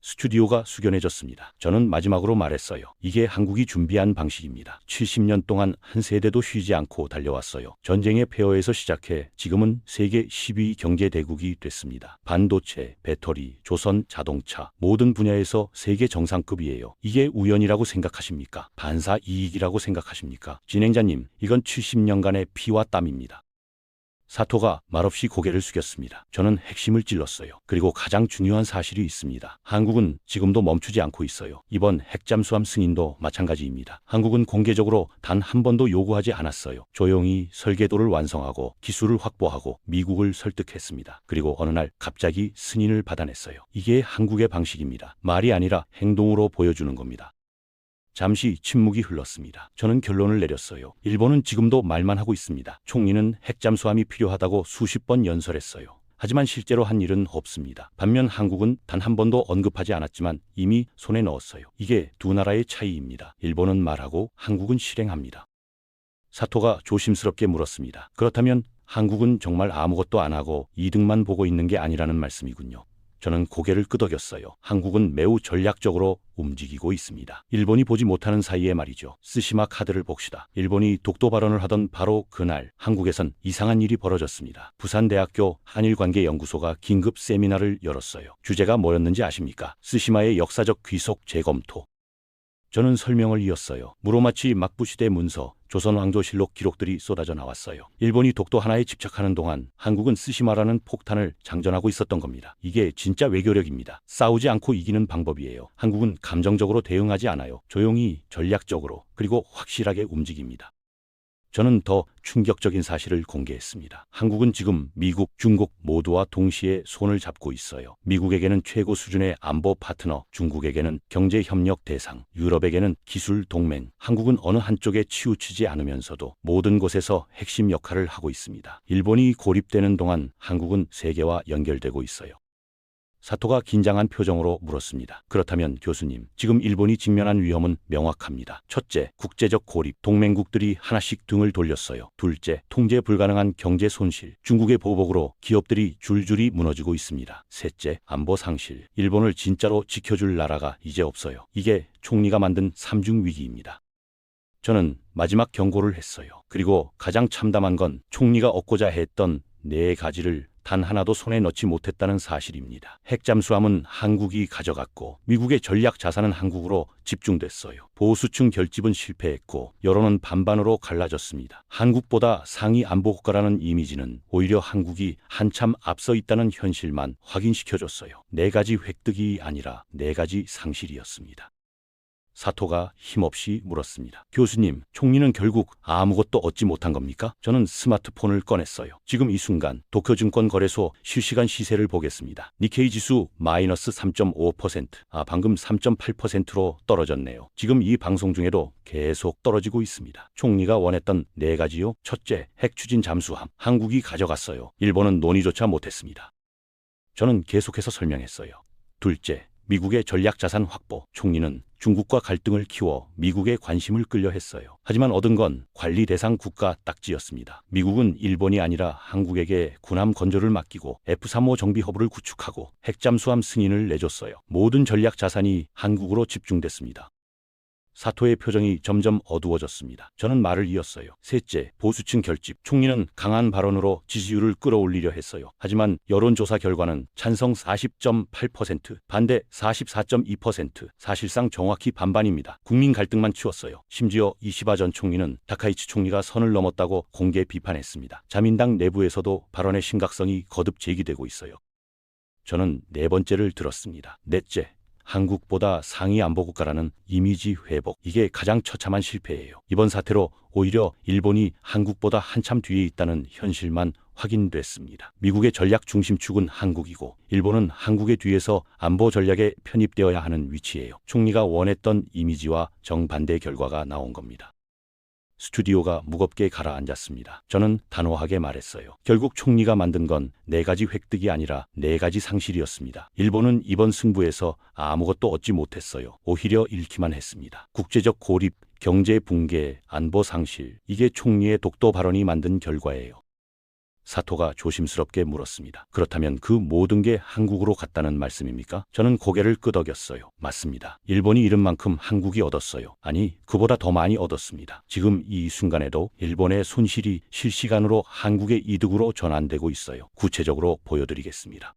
Speaker 2: 스튜디오가 숙연해졌습니다. 저는 마지막으로 말했어요. 이게 한국이 준비한 방식입니다. 70년 동안 한 세대도 쉬지 않고 달려왔어요. 전쟁의 폐허에서 시작해 지금은 세계 10위 경제대국이 됐습니다. 반도체, 배터리, 조선, 자동차 모든 분야에서 세계 정상급이에요. 이게 우연이라고 생각하십니까? 반사 이익이라고 생각하십니까? 진행자님, 이건 70년간의 피와 땀입니다. 사토가 말없이 고개를 숙였습니다. 저는 핵심을 찔렀어요. 그리고 가장 중요한 사실이 있습니다. 한국은 지금도 멈추지 않고 있어요. 이번 핵잠수함 승인도 마찬가지입니다. 한국은 공개적으로 단 한 번도 요구하지 않았어요. 조용히 설계도를 완성하고 기술을 확보하고 미국을 설득했습니다. 그리고 어느 날 갑자기 승인을 받아냈어요. 이게 한국의 방식입니다. 말이 아니라 행동으로 보여주는 겁니다. 잠시 침묵이 흘렀습니다. 저는 결론을 내렸어요. 일본은 지금도 말만 하고 있습니다. 총리는 핵잠수함이 필요하다고 수십 번 연설했어요. 하지만 실제로 한 일은 없습니다. 반면 한국은 단 한 번도 언급하지 않았지만 이미 손에 넣었어요. 이게 두 나라의 차이입니다. 일본은 말하고 한국은 실행합니다. 사토가 조심스럽게 물었습니다. 그렇다면 한국은 정말 아무것도 안 하고 이득만 보고 있는 게 아니라는 말씀이군요. 저는 고개를 끄덕였어요. 한국은 매우 전략적으로 움직이고 있습니다. 일본이 보지 못하는 사이에 말이죠. 쓰시마 카드를 봅시다. 일본이 독도 발언을 하던 바로 그날 한국에선 이상한 일이 벌어졌습니다. 부산대학교 한일관계연구소가 긴급 세미나를 열었어요. 주제가 뭐였는지 아십니까? 쓰시마의 역사적 귀속 재검토. 저는 설명을 이었어요. 무로마치 막부시대 문서, 조선왕조실록 기록들이 쏟아져 나왔어요. 일본이 독도 하나에 집착하는 동안 한국은 쓰시마라는 폭탄을 장전하고 있었던 겁니다. 이게 진짜 외교력입니다. 싸우지 않고 이기는 방법이에요. 한국은 감정적으로 대응하지 않아요. 조용히 전략적으로 그리고 확실하게 움직입니다. 저는 더 충격적인 사실을 공개했습니다. 한국은 지금 미국, 중국 모두와 동시에 손을 잡고 있어요. 미국에게는 최고 수준의 안보 파트너, 중국에게는 경제협력 대상, 유럽에게는 기술 동맹. 한국은 어느 한쪽에 치우치지 않으면서도 모든 곳에서 핵심 역할을 하고 있습니다. 일본이 고립되는 동안 한국은 세계와 연결되고 있어요. 사토가 긴장한 표정으로 물었습니다. 그렇다면 교수님, 지금 일본이 직면한 위험은 명확합니다. 첫째, 국제적 고립, 동맹국들이 하나씩 등을 돌렸어요. 둘째, 통제 불가능한 경제 손실, 중국의 보복으로 기업들이 줄줄이 무너지고 있습니다. 셋째, 안보 상실, 일본을 진짜로 지켜줄 나라가 이제 없어요. 이게 총리가 만든 삼중 위기입니다. 저는 마지막 경고를 했어요. 그리고 가장 참담한 건 총리가 얻고자 했던 네 가지를 단 하나도 손에 넣지 못했다는 사실입니다. 핵잠수함은 한국이 가져갔고 미국의 전략 자산은 한국으로 집중됐어요. 보수층 결집은 실패했고 여론은 반반으로 갈라졌습니다. 한국보다 상위 안보 국가라는 이미지는 오히려 한국이 한참 앞서 있다는 현실만 확인시켜줬어요. 네 가지 획득이 아니라 네 가지 상실이었습니다. 사토가 힘없이 물었습니다. 교수님, 총리는 결국 아무것도 얻지 못한 겁니까? 저는 스마트폰을 꺼냈어요. 지금 이 순간 도쿄증권 거래소 실시간 시세를 보겠습니다. 니케이 지수 마이너스 3.5%, 방금 3.8%로 떨어졌네요. 지금 이 방송 중에도 계속 떨어지고 있습니다. 총리가 원했던 네 가지요. 첫째, 핵 추진 잠수함. 한국이 가져갔어요. 일본은 논의조차 못했습니다. 저는 계속해서 설명했어요. 둘째, 미국의 전략자산 확보. 총리는 중국과 갈등을 키워 미국의 관심을 끌려 했어요. 하지만 얻은 건 관리 대상 국가 딱지였습니다. 미국은 일본이 아니라 한국에게 군함 건조를 맡기고 F-35 정비 허브를 구축하고 핵잠수함 승인을 내줬어요. 모든 전략 자산이 한국으로 집중됐습니다. 사토의 표정이 점점 어두워졌습니다. 저는 말을 이었어요. 셋째, 보수층 결집. 총리는 강한 발언으로 지지율을 끌어올리려 했어요. 하지만 여론조사 결과는 찬성 40.8%, 반대 44.2%, 사실상 정확히 반반입니다. 국민 갈등만 치웠어요. 심지어 이시바 전 총리는 다카이치 총리가 선을 넘었다고 공개 비판했습니다. 자민당 내부에서도 발언의 심각성이 거듭 제기되고 있어요. 저는 네 번째를 들었습니다. 넷째, 한국보다 상위 안보국가라는 이미지 회복. 이게 가장 처참한 실패예요. 이번 사태로 오히려 일본이 한국보다 한참 뒤에 있다는 현실만 확인됐습니다. 미국의 전략 중심축은 한국이고 일본은 한국의 뒤에서 안보 전략에 편입되어야 하는 위치예요. 총리가 원했던 이미지와 정반대 결과가 나온 겁니다. 스튜디오가 무겁게 가라앉았습니다. 저는 단호하게 말했어요. 결국 총리가 만든 건 네 가지 획득이 아니라 네 가지 상실이었습니다. 일본은 이번 승부에서 아무것도 얻지 못했어요. 오히려 잃기만 했습니다. 국제적 고립, 경제 붕괴, 안보 상실. 이게 총리의 독도 발언이 만든 결과예요. 사토가 조심스럽게 물었습니다. 그렇다면 그 모든 게 한국으로 갔다는 말씀입니까? 저는 고개를 끄덕였어요. 맞습니다. 일본이 잃은 만큼 한국이 얻었어요. 아니, 그보다 더 많이 얻었습니다. 지금 이 순간에도 일본의 손실이 실시간으로 한국의 이득으로 전환되고 있어요. 구체적으로 보여드리겠습니다.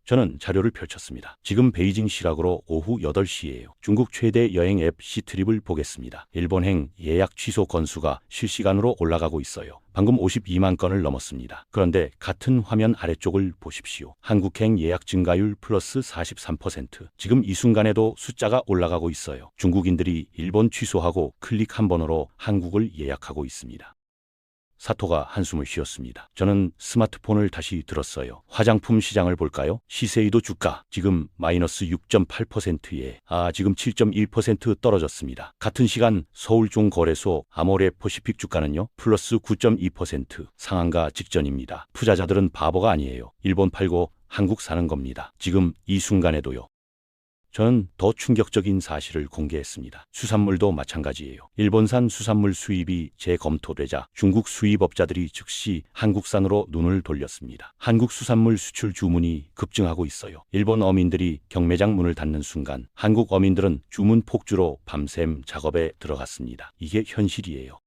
Speaker 2: 저는 자료를 펼쳤습니다. 지금 베이징 시각으로 오후 8시예요. 중국 최대 여행 앱 시트립을 보겠습니다. 일본행 예약 취소 건수가 실시간으로 올라가고 있어요. 방금 52만 건을 넘었습니다. 그런데 같은 화면 아래쪽을 보십시오. 한국행 예약 증가율 플러스 43%. 지금 이 순간에도 숫자가 올라가고 있어요. 중국인들이 일본 취소하고 클릭 한 번으로 한국을 예약하고 있습니다. 사토가 한숨을 쉬었습니다. 저는 스마트폰을 다시 들었어요. 화장품 시장을 볼까요? 시세이도 주가 지금 마이너스 6.8%에 지금 7.1% 떨어졌습니다. 같은 시간 서울 중거래소 아모레 퍼시픽 주가는요 플러스 9.2% 상한가 직전입니다. 투자자들은 바보가 아니에요. 일본 팔고 한국 사는 겁니다. 지금 이 순간에도요. 저는 더 충격적인 사실을 공개했습니다. 수산물도 마찬가지예요. 일본산 수산물 수입이 재검토되자 중국 수입업자들이 즉시 한국산으로 눈을 돌렸습니다. 한국 수산물 수출 주문이 급증하고 있어요. 일본 어민들이 경매장 문을 닫는 순간 한국 어민들은 주문 폭주로 밤샘 작업에 들어갔습니다. 이게 현실이에요.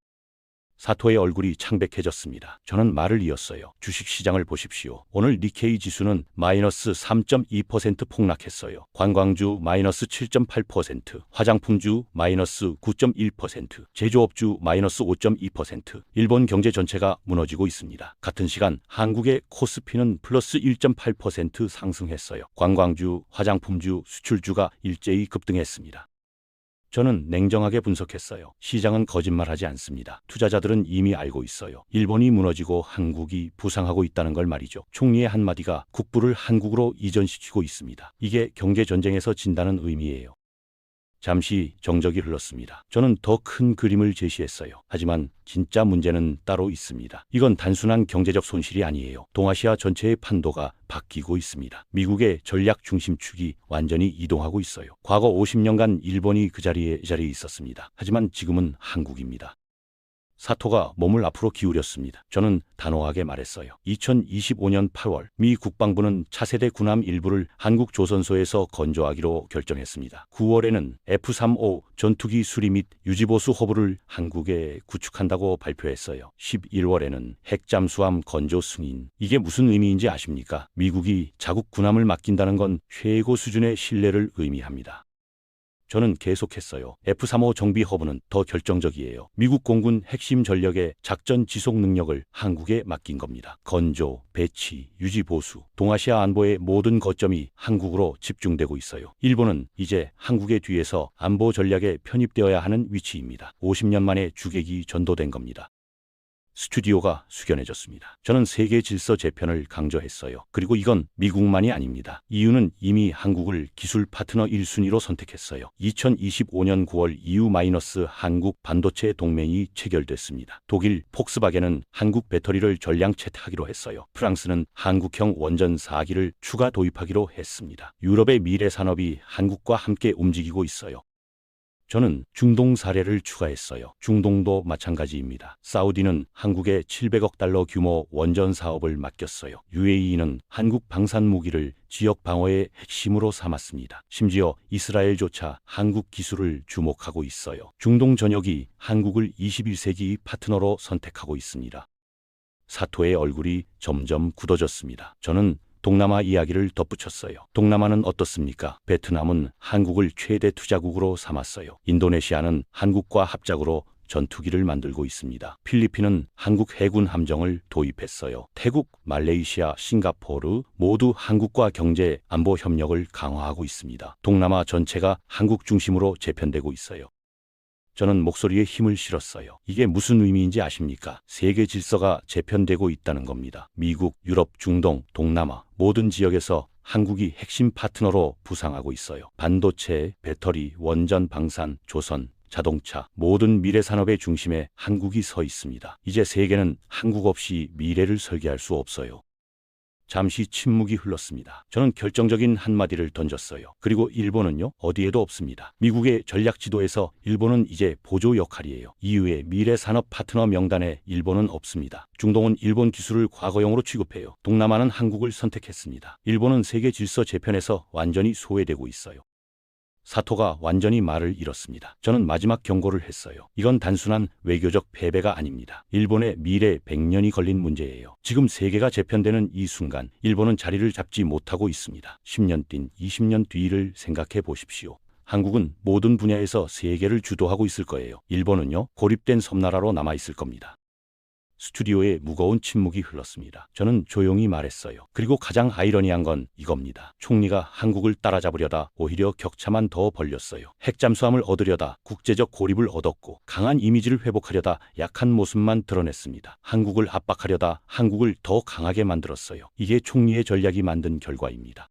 Speaker 2: 사토의 얼굴이 창백해졌습니다. 저는 말을 이었어요. 주식시장을 보십시오. 오늘 니케이 지수는 마이너스 3.2% 폭락했어요. 관광주 마이너스 7.8%, 화장품주 마이너스 9.1%, 제조업주 마이너스 5.2%. 일본 경제 전체가 무너지고 있습니다. 같은 시간 한국의 코스피는 플러스 1.8% 상승했어요. 관광주, 화장품주, 수출주가 일제히 급등했습니다. 저는 냉정하게 분석했어요. 시장은 거짓말하지 않습니다. 투자자들은 이미 알고 있어요. 일본이 무너지고 한국이 부상하고 있다는 걸 말이죠. 총리의 한마디가 국부를 한국으로 이전시키고 있습니다. 이게 경제전쟁에서 진다는 의미예요. 잠시 정적이 흘렀습니다. 저는 더 큰 그림을 제시했어요. 하지만 진짜 문제는 따로 있습니다. 이건 단순한 경제적 손실이 아니에요. 동아시아 전체의 판도가 바뀌고 있습니다. 미국의 전략 중심축이 완전히 이동하고 있어요. 과거 50년간 일본이 그 자리에 있었습니다. 하지만 지금은 한국입니다. 사토가 몸을 앞으로 기울였습니다. 저는 단호하게 말했어요. 2025년 8월 미 국방부는 차세대 군함 일부를 한국 조선소에서 건조하기로 결정했습니다. 9월에는 F-35 전투기 수리 및 유지보수 허브를 한국에 구축한다고 발표했어요. 11월에는 핵잠수함 건조 승인. 이게 무슨 의미인지 아십니까? 미국이 자국 군함을 맡긴다는 건 최고 수준의 신뢰를 의미합니다. 저는 계속했어요. F-35 정비 허브는 더 결정적이에요. 미국 공군 핵심 전력의 작전 지속 능력을 한국에 맡긴 겁니다. 건조, 배치, 유지 보수, 동아시아 안보의 모든 거점이 한국으로 집중되고 있어요. 일본은 이제 한국의 뒤에서 안보 전략에 편입되어야 하는 위치입니다. 50년 만에 주객이 전도된 겁니다. 스튜디오가 숙연해졌습니다. 저는 세계 질서 재편을 강조했어요. 그리고 이건 미국만이 아닙니다. EU는 이미 한국을 기술 파트너 1순위로 선택했어요. 2025년 9월 EU-한국 반도체 동맹이 체결됐습니다. 독일 폭스바겐은 한국 배터리를 전량 채택하기로 했어요. 프랑스는 한국형 원전 4기를 추가 도입하기로 했습니다. 유럽의 미래 산업이 한국과 함께 움직이고 있어요. 저는 중동 사례를 추가했어요. 중동도 마찬가지입니다. 사우디는 한국에 700억 달러 규모 원전 사업을 맡겼어요. UAE는 한국 방산 무기를 지역 방어의 핵심으로 삼았습니다. 심지어 이스라엘조차 한국 기술을 주목하고 있어요. 중동 전역이 한국을 21세기 파트너로 선택하고 있습니다. 사토의 얼굴이 점점 굳어졌습니다. 저는 동남아 이야기를 덧붙였어요. 동남아는 어떻습니까? 베트남은 한국을 최대 투자국으로 삼았어요. 인도네시아는 한국과 합작으로 전투기를 만들고 있습니다. 필리핀은 한국 해군 함정을 도입했어요. 태국, 말레이시아, 싱가포르 모두 한국과 경제, 안보 협력을 강화하고 있습니다. 동남아 전체가 한국 중심으로 재편되고 있어요. 저는 목소리에 힘을 실었어요. 이게 무슨 의미인지 아십니까? 세계 질서가 재편되고 있다는 겁니다. 미국, 유럽, 중동, 동남아 모든 지역에서 한국이 핵심 파트너로 부상하고 있어요. 반도체, 배터리, 원전, 방산, 조선, 자동차 모든 미래 산업의 중심에 한국이 서 있습니다. 이제 세계는 한국 없이 미래를 설계할 수 없어요. 잠시 침묵이 흘렀습니다. 저는 결정적인 한마디를 던졌어요. 그리고 일본은요? 어디에도 없습니다. 미국의 전략 지도에서 일본은 이제 보조 역할이에요. EU의 미래 산업 파트너 명단에 일본은 없습니다. 중동은 일본 기술을 과거형으로 취급해요. 동남아는 한국을 선택했습니다. 일본은 세계 질서 재편에서 완전히 소외되고 있어요. 사토가 완전히 말을 잃었습니다. 저는 마지막 경고를 했어요. 이건 단순한 외교적 패배가 아닙니다. 일본의 미래 100년이 걸린 문제예요. 지금 세계가 재편되는 이 순간 일본은 자리를 잡지 못하고 있습니다. 10년 뒤, 20년 뒤를 생각해 보십시오. 한국은 모든 분야에서 세계를 주도하고 있을 거예요. 일본은요, 고립된 섬나라로 남아 있을 겁니다. 스튜디오에 무거운 침묵이 흘렀습니다. 저는 조용히 말했어요. 그리고 가장 아이러니한 건 이겁니다. 총리가 한국을 따라잡으려다 오히려 격차만 더 벌렸어요. 핵잠수함을 얻으려다 국제적 고립을 얻었고 강한 이미지를 회복하려다 약한 모습만 드러냈습니다. 한국을 압박하려다 한국을 더 강하게 만들었어요. 이게 총리의 전략이 만든 결과입니다.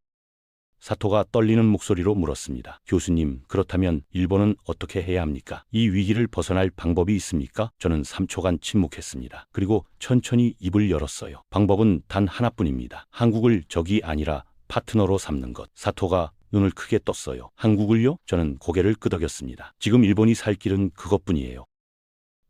Speaker 2: 사토가 떨리는 목소리로 물었습니다. 교수님, 그렇다면 일본은 어떻게 해야 합니까? 이 위기를 벗어날 방법이 있습니까? 저는 3초간 침묵했습니다. 그리고 천천히 입을 열었어요. 방법은 단 하나뿐입니다. 한국을 적이 아니라 파트너로 삼는 것. 사토가 눈을 크게 떴어요. 한국을요? 저는 고개를 끄덕였습니다. 지금 일본이 살 길은 그것뿐이에요.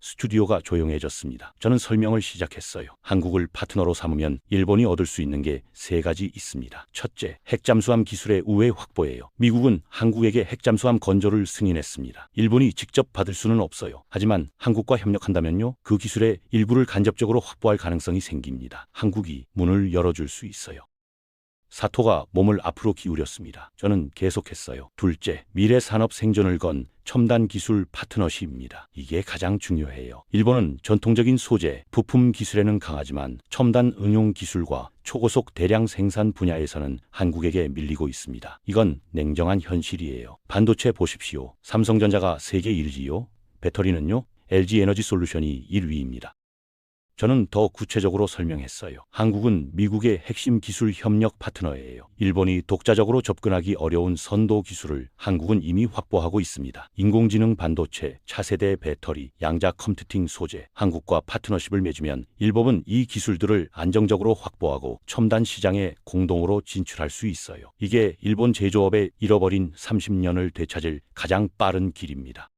Speaker 2: 스튜디오가 조용해졌습니다. 저는 설명을 시작했어요. 한국을 파트너로 삼으면 일본이 얻을 수 있는 게 3가지 있습니다. 첫째, 핵잠수함 기술의 우회 확보예요. 미국은 한국에게 핵잠수함 건조를 승인했습니다. 일본이 직접 받을 수는 없어요. 하지만 한국과 협력한다면요, 그 기술의 일부를 간접적으로 확보할 가능성이 생깁니다. 한국이 문을 열어줄 수 있어요. 사토가 몸을 앞으로 기울였습니다. 저는 계속했어요. 둘째, 미래 산업 생존을 건 첨단 기술 파트너십입니다. 이게 가장 중요해요. 일본은 전통적인 소재, 부품 기술에는 강하지만 첨단 응용 기술과 초고속 대량 생산 분야에서는 한국에게 밀리고 있습니다. 이건 냉정한 현실이에요. 반도체 보십시오. 삼성전자가 세계 1위요. 배터리는요, LG 에너지 솔루션이 1위입니다. 저는 더 구체적으로 설명했어요. 한국은 미국의 핵심 기술 협력 파트너예요. 일본이 독자적으로 접근하기 어려운 선도 기술을 한국은 이미 확보하고 있습니다. 인공지능 반도체, 차세대 배터리, 양자 컴퓨팅 소재, 한국과 파트너십을 맺으면 일본은 이 기술들을 안정적으로 확보하고 첨단 시장에 공동으로 진출할 수 있어요. 이게 일본 제조업의 잃어버린 30년을 되찾을 가장 빠른 길입니다.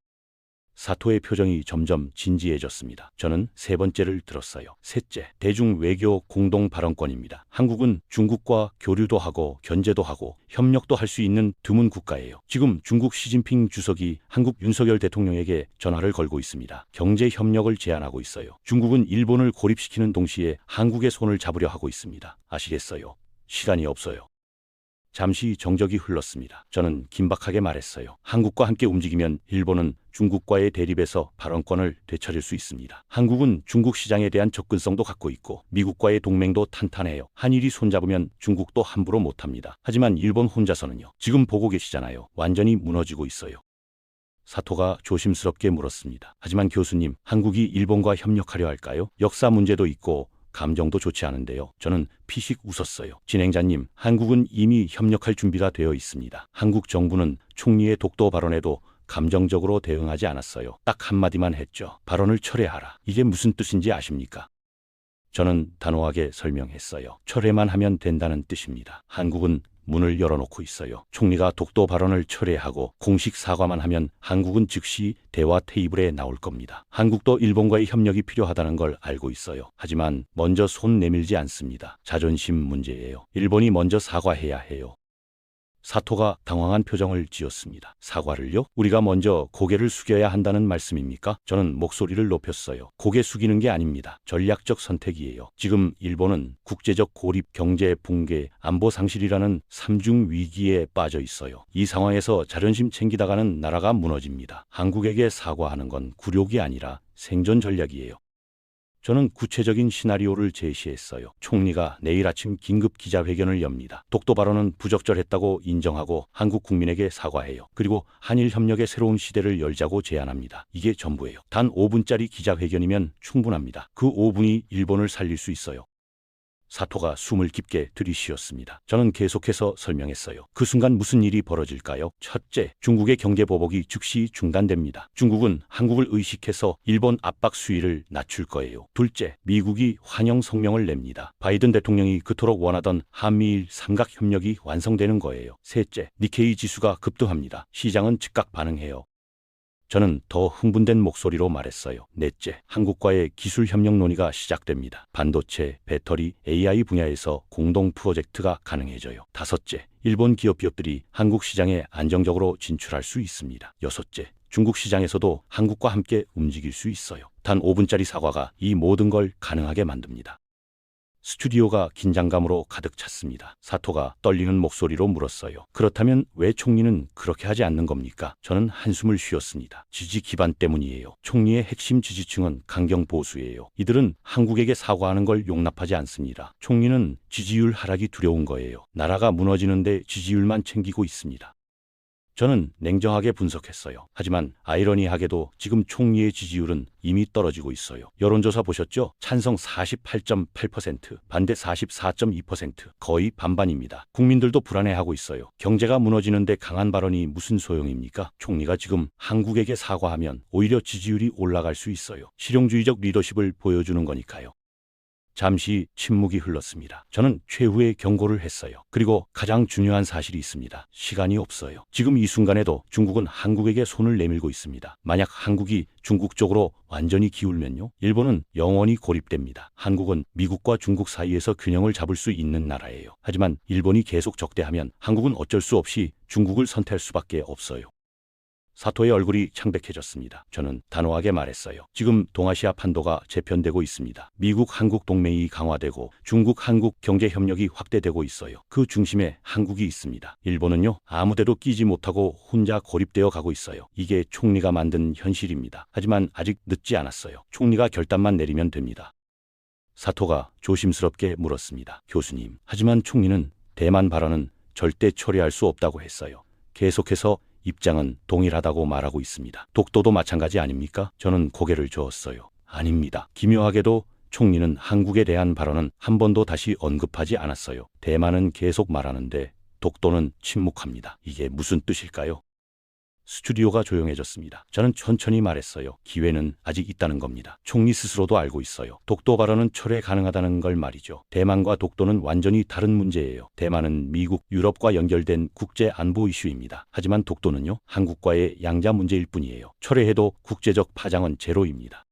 Speaker 2: 사토의 표정이 점점 진지해졌습니다. 저는 3번째를 들었어요. 셋째, 대중 외교 공동 발언권입니다. 한국은 중국과 교류도 하고 견제도 하고 협력도 할 수 있는 드문 국가예요. 지금 중국 시진핑 주석이 한국 윤석열 대통령에게 전화를 걸고 있습니다. 경제 협력을 제안하고 있어요. 중국은 일본을 고립시키는 동시에 한국의 손을 잡으려 하고 있습니다. 아시겠어요? 시간이 없어요. 잠시 정적이 흘렀습니다. 저는 긴박하게 말했어요. 한국과 함께 움직이면 일본은 중국과의 대립에서 발언권을 되찾을 수 있습니다. 한국은 중국 시장에 대한 접근성도 갖고 있고 미국과의 동맹도 탄탄해요. 한일이 손잡으면 중국도 함부로 못합니다. 하지만 일본 혼자서는요. 지금 보고 계시잖아요. 완전히 무너지고 있어요. 사토가 조심스럽게 물었습니다. 하지만 교수님, 한국이 일본과 협력하려 할까요? 역사 문제도 있고 감정도 좋지 않은데요. 저는 피식 웃었어요. 진행자님, 한국은 이미 협력할 준비가 되어 있습니다. 한국 정부는 총리의 독도 발언에도 감정적으로 대응하지 않았어요. 딱 한마디만 했죠. 발언을 철회하라. 이게 무슨 뜻인지 아십니까? 저는 단호하게 설명했어요. 철회만 하면 된다는 뜻입니다. 한국은 문을 열어놓고 있어요. 총리가 독도 발언을 철회하고 공식 사과만 하면 한국은 즉시 대화 테이블에 나올 겁니다. 한국도 일본과의 협력이 필요하다는 걸 알고 있어요. 하지만 먼저 손 내밀지 않습니다. 자존심 문제예요. 일본이 먼저 사과해야 해요. 사토가 당황한 표정을 지었습니다. 사과를요? 우리가 먼저 고개를 숙여야 한다는 말씀입니까? 저는 목소리를 높였어요. 고개 숙이는 게 아닙니다. 전략적 선택이에요. 지금 일본은 국제적 고립, 경제 붕괴, 안보 상실이라는 3중 위기에 빠져 있어요. 이 상황에서 자존심 챙기다가는 나라가 무너집니다. 한국에게 사과하는 건 굴욕이 아니라 생존 전략이에요. 저는 구체적인 시나리오를 제시했어요. 총리가 내일 아침 긴급 기자회견을 엽니다. 독도 발언은 부적절했다고 인정하고 한국 국민에게 사과해요. 그리고 한일 협력의 새로운 시대를 열자고 제안합니다. 이게 전부예요. 단 5분짜리 기자회견이면 충분합니다. 그 5분이 일본을 살릴 수 있어요. 사토가 숨을 깊게 들이쉬었습니다. 저는 계속해서 설명했어요. 그 순간 무슨 일이 벌어질까요? 첫째, 중국의 경제 보복이 즉시 중단됩니다. 중국은 한국을 의식해서 일본 압박 수위를 낮출 거예요. 둘째, 미국이 환영 성명을 냅니다. 바이든 대통령이 그토록 원하던 한미일 삼각협력이 완성되는 거예요. 셋째, 니케이 지수가 급등합니다. 시장은 즉각 반응해요. 저는 더 흥분된 목소리로 말했어요. 넷째, 한국과의 기술 협력 논의가 시작됩니다. 반도체, 배터리, AI 분야에서 공동 프로젝트가 가능해져요. 다섯째, 일본 기업들이 한국 시장에 안정적으로 진출할 수 있습니다. 여섯째, 중국 시장에서도 한국과 함께 움직일 수 있어요. 단 5분짜리 사과가 이 모든 걸 가능하게 만듭니다. 스튜디오가 긴장감으로 가득 찼습니다. 사토가 떨리는 목소리로 물었어요. 그렇다면 왜 총리는 그렇게 하지 않는 겁니까? 저는 한숨을 쉬었습니다. 지지 기반 때문이에요. 총리의 핵심 지지층은 강경 보수예요. 이들은 한국에게 사과하는 걸 용납하지 않습니다. 총리는 지지율 하락이 두려운 거예요. 나라가 무너지는데 지지율만 챙기고 있습니다. 저는 냉정하게 분석했어요. 하지만 아이러니하게도 지금 총리의 지지율은 이미 떨어지고 있어요. 여론조사 보셨죠? 찬성 48.8%, 반대 44.2%, 거의 반반입니다. 국민들도 불안해하고 있어요. 경제가 무너지는데 강한 발언이 무슨 소용입니까? 총리가 지금 한국에게 사과하면 오히려 지지율이 올라갈 수 있어요. 실용주의적 리더십을 보여주는 거니까요. 잠시 침묵이 흘렀습니다. 저는 최후의 경고를 했어요. 그리고 가장 중요한 사실이 있습니다. 시간이 없어요. 지금 이 순간에도 중국은 한국에게 손을 내밀고 있습니다. 만약 한국이 중국 쪽으로 완전히 기울면요, 일본은 영원히 고립됩니다. 한국은 미국과 중국 사이에서 균형을 잡을 수 있는 나라예요. 하지만 일본이 계속 적대하면 한국은 어쩔 수 없이 중국을 선택할 수밖에 없어요. 사토의 얼굴이 창백해졌습니다. 저는 단호하게 말했어요. 지금 동아시아 판도가 재편되고 있습니다. 미국-한국 동맹이 강화되고 중국-한국 경제협력이 확대되고 있어요. 그 중심에 한국이 있습니다. 일본은요, 아무데도 끼지 못하고 혼자 고립되어 가고 있어요. 이게 총리가 만든 현실입니다. 하지만 아직 늦지 않았어요. 총리가 결단만 내리면 됩니다. 사토가 조심스럽게 물었습니다. 교수님, 하지만 총리는 대만 발언은 절대 처리할 수 없다고 했어요. 계속해서 입장은 동일하다고 말하고 있습니다. 독도도 마찬가지 아닙니까? 저는 고개를 저었어요. 아닙니다. 기묘하게도 총리는 한국에 대한 발언은 한 번도 다시 언급하지 않았어요. 대만은 계속 말하는데 독도는 침묵합니다. 이게 무슨 뜻일까요? 스튜디오가 조용해졌습니다. 저는 천천히 말했어요. 기회는 아직 있다는 겁니다. 총리 스스로도 알고 있어요. 독도 발언은 철회 가능하다는 걸 말이죠. 대만과 독도는 완전히 다른 문제예요. 대만은 미국, 유럽과 연결된 국제 안보 이슈입니다. 하지만 독도는요, 한국과의 양자 문제일 뿐이에요. 철회해도 국제적 파장은 제로입니다.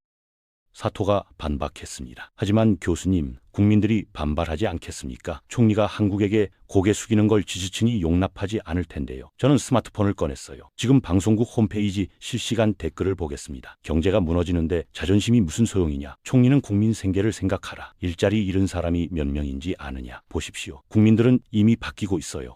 Speaker 2: 사토가 반박했습니다. 하지만 교수님, 국민들이 반발하지 않겠습니까? 총리가 한국에게 고개 숙이는 걸 지지층이 용납하지 않을 텐데요. 저는 스마트폰을 꺼냈어요. 지금 방송국 홈페이지 실시간 댓글을 보겠습니다. 경제가 무너지는데 자존심이 무슨 소용이냐? 총리는 국민 생계를 생각하라. 일자리 잃은 사람이 몇 명인지 아느냐? 보십시오. 국민들은 이미 바뀌고 있어요.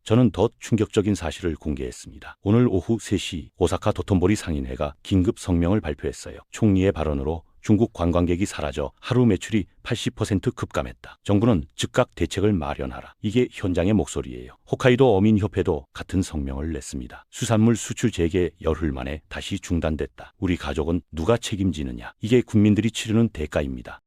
Speaker 2: 저는 더 충격적인 사실을 공개했습니다. 오늘 오후 3시 오사카 도톤보리 상인회가 긴급 성명을 발표했어요. 총리의 발언으로 중국 관광객이 사라져 하루 매출이 80% 급감했다. 정부는 즉각 대책을 마련하라. 이게 현장의 목소리예요. 홋카이도 어민협회도 같은 성명을 냈습니다. 수산물 수출 재개 열흘 만에 다시 중단됐다. 우리 가족은 누가 책임지느냐. 이게 국민들이 치르는 대가입니다.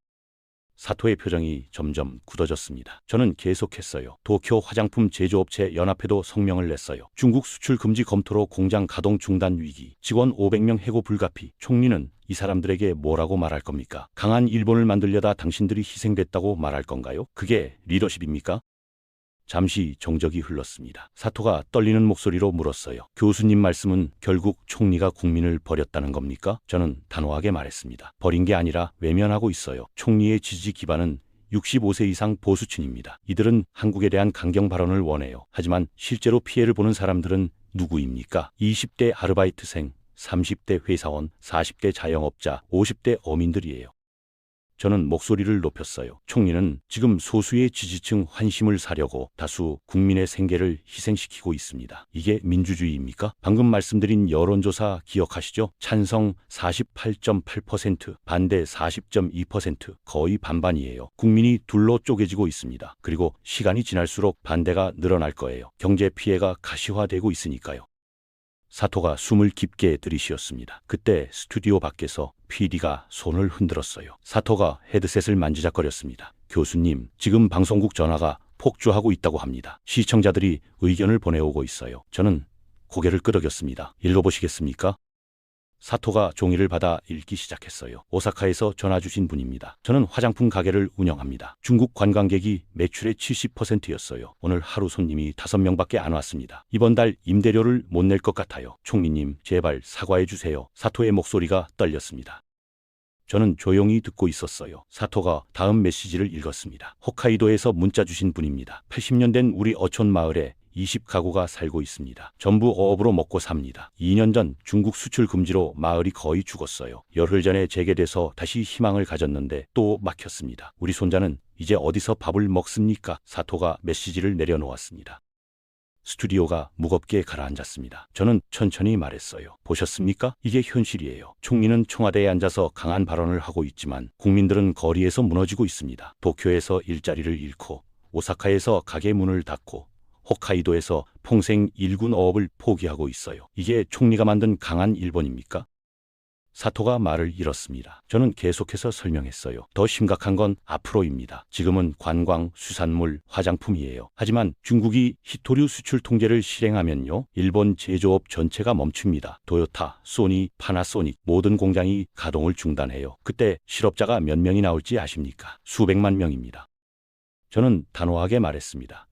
Speaker 2: 사토의 표정이 점점 굳어졌습니다. 저는 계속했어요. 도쿄 화장품 제조업체 연합회도 성명을 냈어요. 중국 수출 금지 검토로 공장 가동 중단 위기, 직원 500명 해고 불가피. 총리는 이 사람들에게 뭐라고 말할 겁니까? 강한 일본을 만들려다 당신들이 희생됐다고 말할 건가요? 그게 리더십입니까? 잠시 정적이 흘렀습니다. 사토가 떨리는 목소리로 물었어요. 교수님 말씀은 결국 총리가 국민을 버렸다는 겁니까? 저는 단호하게 말했습니다. 버린 게 아니라 외면하고 있어요. 총리의 지지 기반은 65세 이상 보수층입니다. 이들은 한국에 대한 강경 발언을 원해요. 하지만 실제로 피해를 보는 사람들은 누구입니까? 20대 아르바이트생, 30대 회사원, 40대 자영업자, 50대 어민들이에요. 저는 목소리를 높였어요. 총리는 지금 소수의 지지층 환심을 사려고 다수 국민의 생계를 희생시키고 있습니다. 이게 민주주의입니까? 방금 말씀드린 여론조사 기억하시죠? 찬성 48.8%, 반대 40.2%, 거의 반반이에요. 국민이 둘로 쪼개지고 있습니다. 그리고 시간이 지날수록 반대가 늘어날 거예요. 경제 피해가 가시화되고 있으니까요. 사토가 숨을 깊게 들이쉬었습니다. 그때 스튜디오 밖에서 PD가 손을 흔들었어요. 사토가 헤드셋을 만지작거렸습니다. 교수님, 지금 방송국 전화가 폭주하고 있다고 합니다. 시청자들이 의견을 보내오고 있어요. 저는 고개를 끄덕였습니다. 읽어보시겠습니까? 사토가 종이를 받아 읽기 시작했어요. 오사카에서 전화 주신 분입니다. 저는 화장품 가게를 운영합니다. 중국 관광객이 매출의 70%였어요. 오늘 하루 손님이 5명밖에 안 왔습니다. 이번 달 임대료를 못 낼 것 같아요. 총리님, 제발 사과해 주세요. 사토의 목소리가 떨렸습니다. 저는 조용히 듣고 있었어요. 사토가 다음 메시지를 읽었습니다. 홋카이도에서 문자 주신 분입니다. 80년 된 우리 어촌 마을에 20가구가 살고 있습니다. 전부 어업으로 먹고 삽니다. 2년 전 중국 수출 금지로 마을이 거의 죽었어요. 열흘 전에 재개돼서 다시 희망을 가졌는데 또 막혔습니다. 우리 손자는 이제 어디서 밥을 먹습니까? 사토가 메시지를 내려놓았습니다. 스튜디오가 무겁게 가라앉았습니다. 저는 천천히 말했어요. 보셨습니까? 이게 현실이에요. 총리는 청와대에 앉아서 강한 발언을 하고 있지만 국민들은 거리에서 무너지고 있습니다. 도쿄에서 일자리를 잃고 오사카에서 가게 문을 닫고 홋카이도에서 평생 일군 어업을 포기하고 있어요. 이게 총리가 만든 강한 일본입니까? 사토가 말을 잃었습니다. 저는 계속해서 설명했어요. 더 심각한 건 앞으로입니다. 지금은 관광, 수산물, 화장품이에요. 하지만 중국이 히토류 수출 통제를 실행하면요. 일본 제조업 전체가 멈춥니다. 도요타, 소니, 파나소닉 모든 공장이 가동을 중단해요. 그때 실업자가 몇 명이 나올지 아십니까? 수백만 명입니다. 저는 단호하게 말했습니다.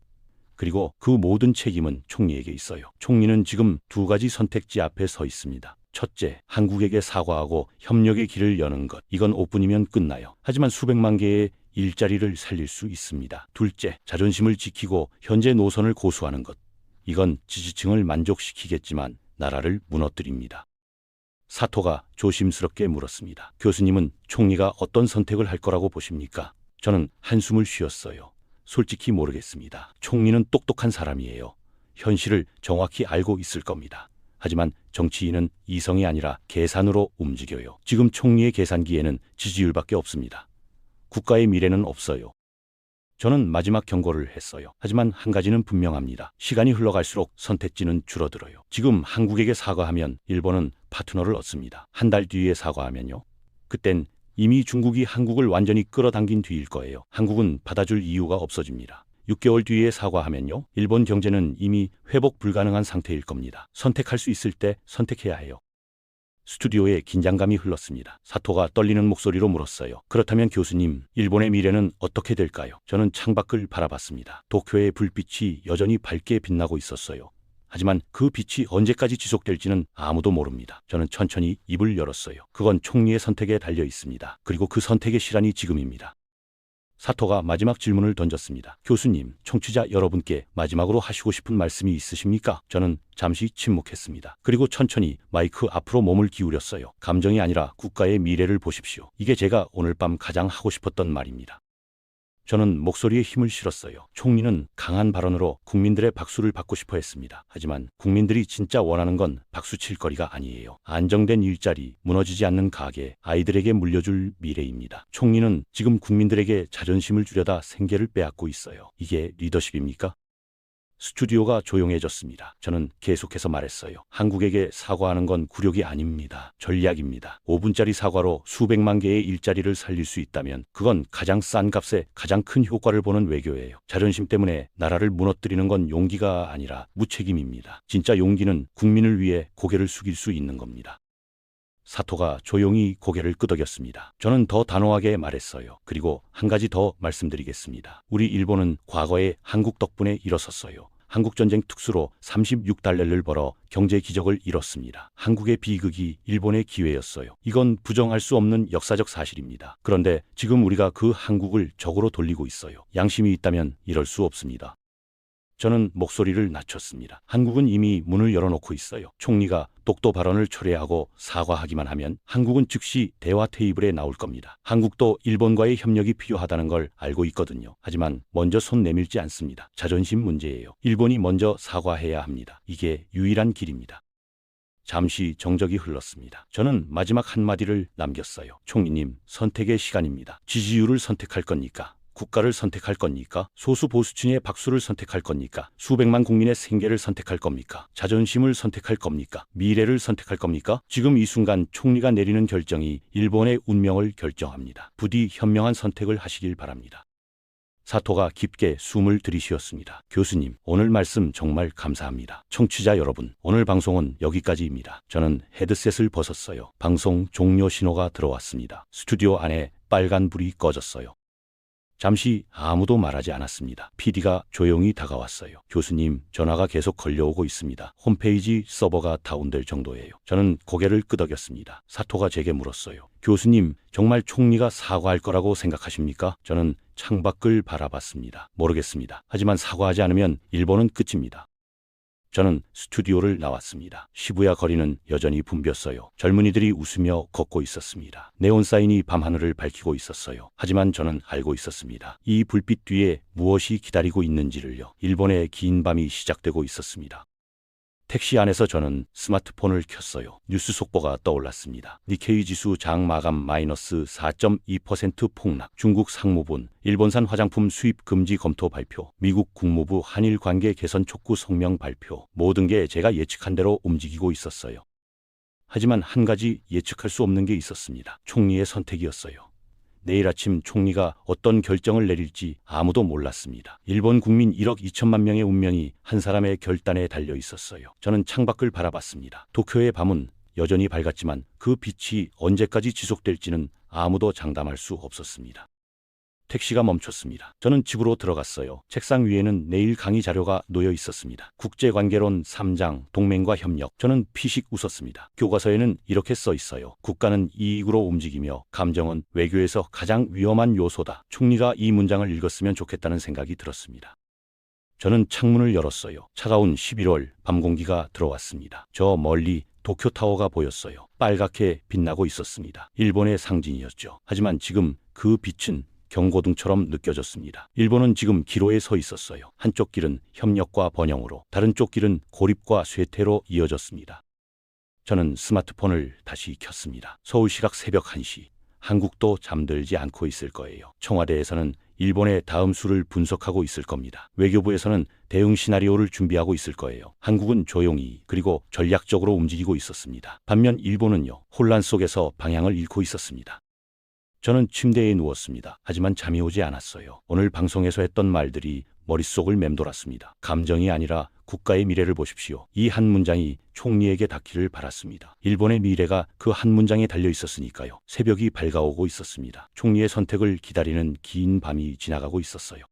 Speaker 2: 그리고 그 모든 책임은 총리에게 있어요. 총리는 지금 두 가지 선택지 앞에 서 있습니다. 첫째, 한국에게 사과하고 협력의 길을 여는 것. 이건 5분이면 끝나요. 하지만 수백만 개의 일자리를 살릴 수 있습니다. 둘째, 자존심을 지키고 현재 노선을 고수하는 것. 이건 지지층을 만족시키겠지만 나라를 무너뜨립니다. 사토가 조심스럽게 물었습니다. 교수님은 총리가 어떤 선택을 할 거라고 보십니까? 저는 한숨을 쉬었어요. 솔직히 모르겠습니다. 총리는 똑똑한 사람이에요. 현실을 정확히 알고 있을 겁니다. 하지만 정치인은 이성이 아니라 계산으로 움직여요. 지금 총리의 계산기에는 지지율밖에 없습니다. 국가의 미래는 없어요. 저는 마지막 경고를 했어요. 하지만 한 가지는 분명합니다. 시간이 흘러갈수록 선택지는 줄어들어요. 지금 한국에게 사과하면 일본은 파트너를 얻습니다. 한 달 뒤에 사과하면요. 그땐 이미 중국이 한국을 완전히 끌어당긴 뒤일 거예요. 한국은 받아줄 이유가 없어집니다. 6개월 뒤에 사과하면요. 일본 경제는 이미 회복 불가능한 상태일 겁니다. 선택할 수 있을 때 선택해야 해요. 스튜디오에 긴장감이 흘렀습니다. 사토가 떨리는 목소리로 물었어요. 그렇다면 교수님, 일본의 미래는 어떻게 될까요? 저는 창밖을 바라봤습니다. 도쿄의 불빛이 여전히 밝게 빛나고 있었어요. 하지만 그 빛이 언제까지 지속될지는 아무도 모릅니다. 저는 천천히 입을 열었어요. 그건 총리의 선택에 달려 있습니다. 그리고 그 선택의 시간이 지금입니다. 사토가 마지막 질문을 던졌습니다. 교수님, 청취자 여러분께 마지막으로 하시고 싶은 말씀이 있으십니까? 저는 잠시 침묵했습니다. 그리고 천천히 마이크 앞으로 몸을 기울였어요. 감정이 아니라 국가의 미래를 보십시오. 이게 제가 오늘 밤 가장 하고 싶었던 말입니다. 저는 목소리에 힘을 실었어요. 총리는 강한 발언으로 국민들의 박수를 받고 싶어 했습니다. 하지만 국민들이 진짜 원하는 건 박수칠 거리가 아니에요. 안정된 일자리, 무너지지 않는 가게, 아이들에게 물려줄 미래입니다. 총리는 지금 국민들에게 자존심을 주려다 생계를 빼앗고 있어요. 이게 리더십입니까? 스튜디오가 조용해졌습니다. 저는 계속해서 말했어요. 한국에게 사과하는 건 굴욕이 아닙니다. 전략입니다. 5분짜리 사과로 수백만 개의 일자리를 살릴 수 있다면 그건 가장 싼 값에 가장 큰 효과를 보는 외교예요. 자존심 때문에 나라를 무너뜨리는 건 용기가 아니라 무책임입니다. 진짜 용기는 국민을 위해 고개를 숙일 수 있는 겁니다. 사토가 조용히 고개를 끄덕였습니다. 저는 더 단호하게 말했어요. 그리고 한 가지 더 말씀드리겠습니다. 우리 일본은 과거에 한국 덕분에 일어섰어요. 한국전쟁 특수로 36달러를 벌어 경제 기적을 이뤘습니다. 한국의 비극이 일본의 기회였어요. 이건 부정할 수 없는 역사적 사실입니다. 그런데 지금 우리가 그 한국을 적으로 돌리고 있어요. 양심이 있다면 이럴 수 없습니다. 저는 목소리를 낮췄습니다. 한국은 이미 문을 열어놓고 있어요. 총리가 독도 발언을 철회하고 사과하기만 하면 한국은 즉시 대화 테이블에 나올 겁니다. 한국도 일본과의 협력이 필요하다는 걸 알고 있거든요. 하지만 먼저 손 내밀지 않습니다. 자존심 문제예요. 일본이 먼저 사과해야 합니다. 이게 유일한 길입니다. 잠시 정적이 흘렀습니다. 저는 마지막 한마디를 남겼어요. 총리님, 선택의 시간입니다. 지지율을 선택할 겁니까? 국가를 선택할 겁니까? 소수 보수층의 박수를 선택할 겁니까? 수백만 국민의 생계를 선택할 겁니까? 자존심을 선택할 겁니까? 미래를 선택할 겁니까? 지금 이 순간 총리가 내리는 결정이 일본의 운명을 결정합니다. 부디 현명한 선택을 하시길 바랍니다. 사토가 깊게 숨을 들이쉬었습니다. 교수님, 오늘 말씀 정말 감사합니다. 청취자 여러분, 오늘 방송은 여기까지입니다. 저는 헤드셋을 벗었어요. 방송 종료 신호가 들어왔습니다. 스튜디오 안에 빨간 불이 꺼졌어요. 잠시 아무도 말하지 않았습니다. PD가 조용히 다가왔어요. 교수님, 전화가 계속 걸려오고 있습니다. 홈페이지 서버가 다운될 정도예요. 저는 고개를 끄덕였습니다. 사토가 제게 물었어요. 교수님, 정말 총리가 사과할 거라고 생각하십니까? 저는 창밖을 바라봤습니다. 모르겠습니다. 하지만 사과하지 않으면 일본은 끝입니다. 저는 스튜디오를 나왔습니다. 시부야 거리는 여전히 붐볐어요. 젊은이들이 웃으며 걷고 있었습니다. 네온 사인이 밤하늘을 밝히고 있었어요. 하지만 저는 알고 있었습니다. 이 불빛 뒤에 무엇이 기다리고 있는지를요. 일본의 긴 밤이 시작되고 있었습니다. 택시 안에서 저는 스마트폰을 켰어요. 뉴스 속보가 떠올랐습니다. 니케이 지수 장 마감 마이너스 4.2% 폭락, 중국 상무본 일본산 화장품 수입 금지 검토 발표, 미국 국무부 한일 관계 개선 촉구 성명 발표, 모든 게 제가 예측한 대로 움직이고 있었어요. 하지만 한 가지 예측할 수 없는 게 있었습니다. 총리의 선택이었어요. 내일 아침 총리가 어떤 결정을 내릴지 아무도 몰랐습니다. 일본 국민 1억 2천만 명의 운명이 한 사람의 결단에 달려 있었어요. 저는 창밖을 바라봤습니다. 도쿄의 밤은 여전히 밝았지만 그 빛이 언제까지 지속될지는 아무도 장담할 수 없었습니다. 택시가 멈췄습니다. 저는 집으로 들어갔어요. 책상 위에는 내일 강의 자료가 놓여 있었습니다. 국제관계론 3장, 동맹과 협력. 저는 피식 웃었습니다. 교과서에는 이렇게 써 있어요. 국가는 이익으로 움직이며 감정은 외교에서 가장 위험한 요소다. 총리가 이 문장을 읽었으면 좋겠다는 생각이 들었습니다. 저는 창문을 열었어요. 차가운 11월 밤 공기가 들어왔습니다. 저 멀리 도쿄타워가 보였어요. 빨갛게 빛나고 있었습니다. 일본의 상징이었죠. 하지만 지금 그 빛은 경고등처럼 느껴졌습니다. 일본은 지금 기로에 서 있었어요. 한쪽 길은 협력과 번영으로, 다른 쪽 길은 고립과 쇠퇴로 이어졌습니다. 저는 스마트폰을 다시 켰습니다. 서울시각 새벽 1시. 한국도 잠들지 않고 있을 거예요. 청와대에서는 일본의 다음 수를 분석하고 있을 겁니다. 외교부에서는 대응 시나리오를 준비하고 있을 거예요. 한국은 조용히 그리고 전략적으로 움직이고 있었습니다. 반면 일본은요, 혼란 속에서 방향을 잃고 있었습니다. 저는 침대에 누웠습니다. 하지만 잠이 오지 않았어요. 오늘 방송에서 했던 말들이 머릿속을 맴돌았습니다. 감정이 아니라 국가의 미래를 보십시오. 이 한 문장이 총리에게 닿기를 바랐습니다. 일본의 미래가 그 한 문장에 달려 있었으니까요. 새벽이 밝아오고 있었습니다. 총리의 선택을 기다리는 긴 밤이 지나가고 있었어요.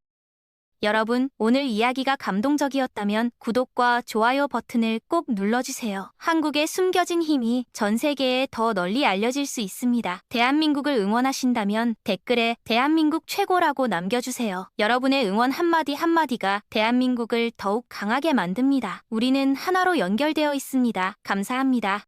Speaker 1: 여러분, 오늘 이야기가 감동적이었다면 구독과 좋아요 버튼을 꼭 눌러주세요. 한국의 숨겨진 힘이 전 세계에 더 널리 알려질 수 있습니다. 대한민국을 응원하신다면 댓글에 대한민국 최고라고 남겨주세요. 여러분의 응원 한마디 한마디가 대한민국을 더욱 강하게 만듭니다. 우리는 하나로 연결되어 있습니다. 감사합니다.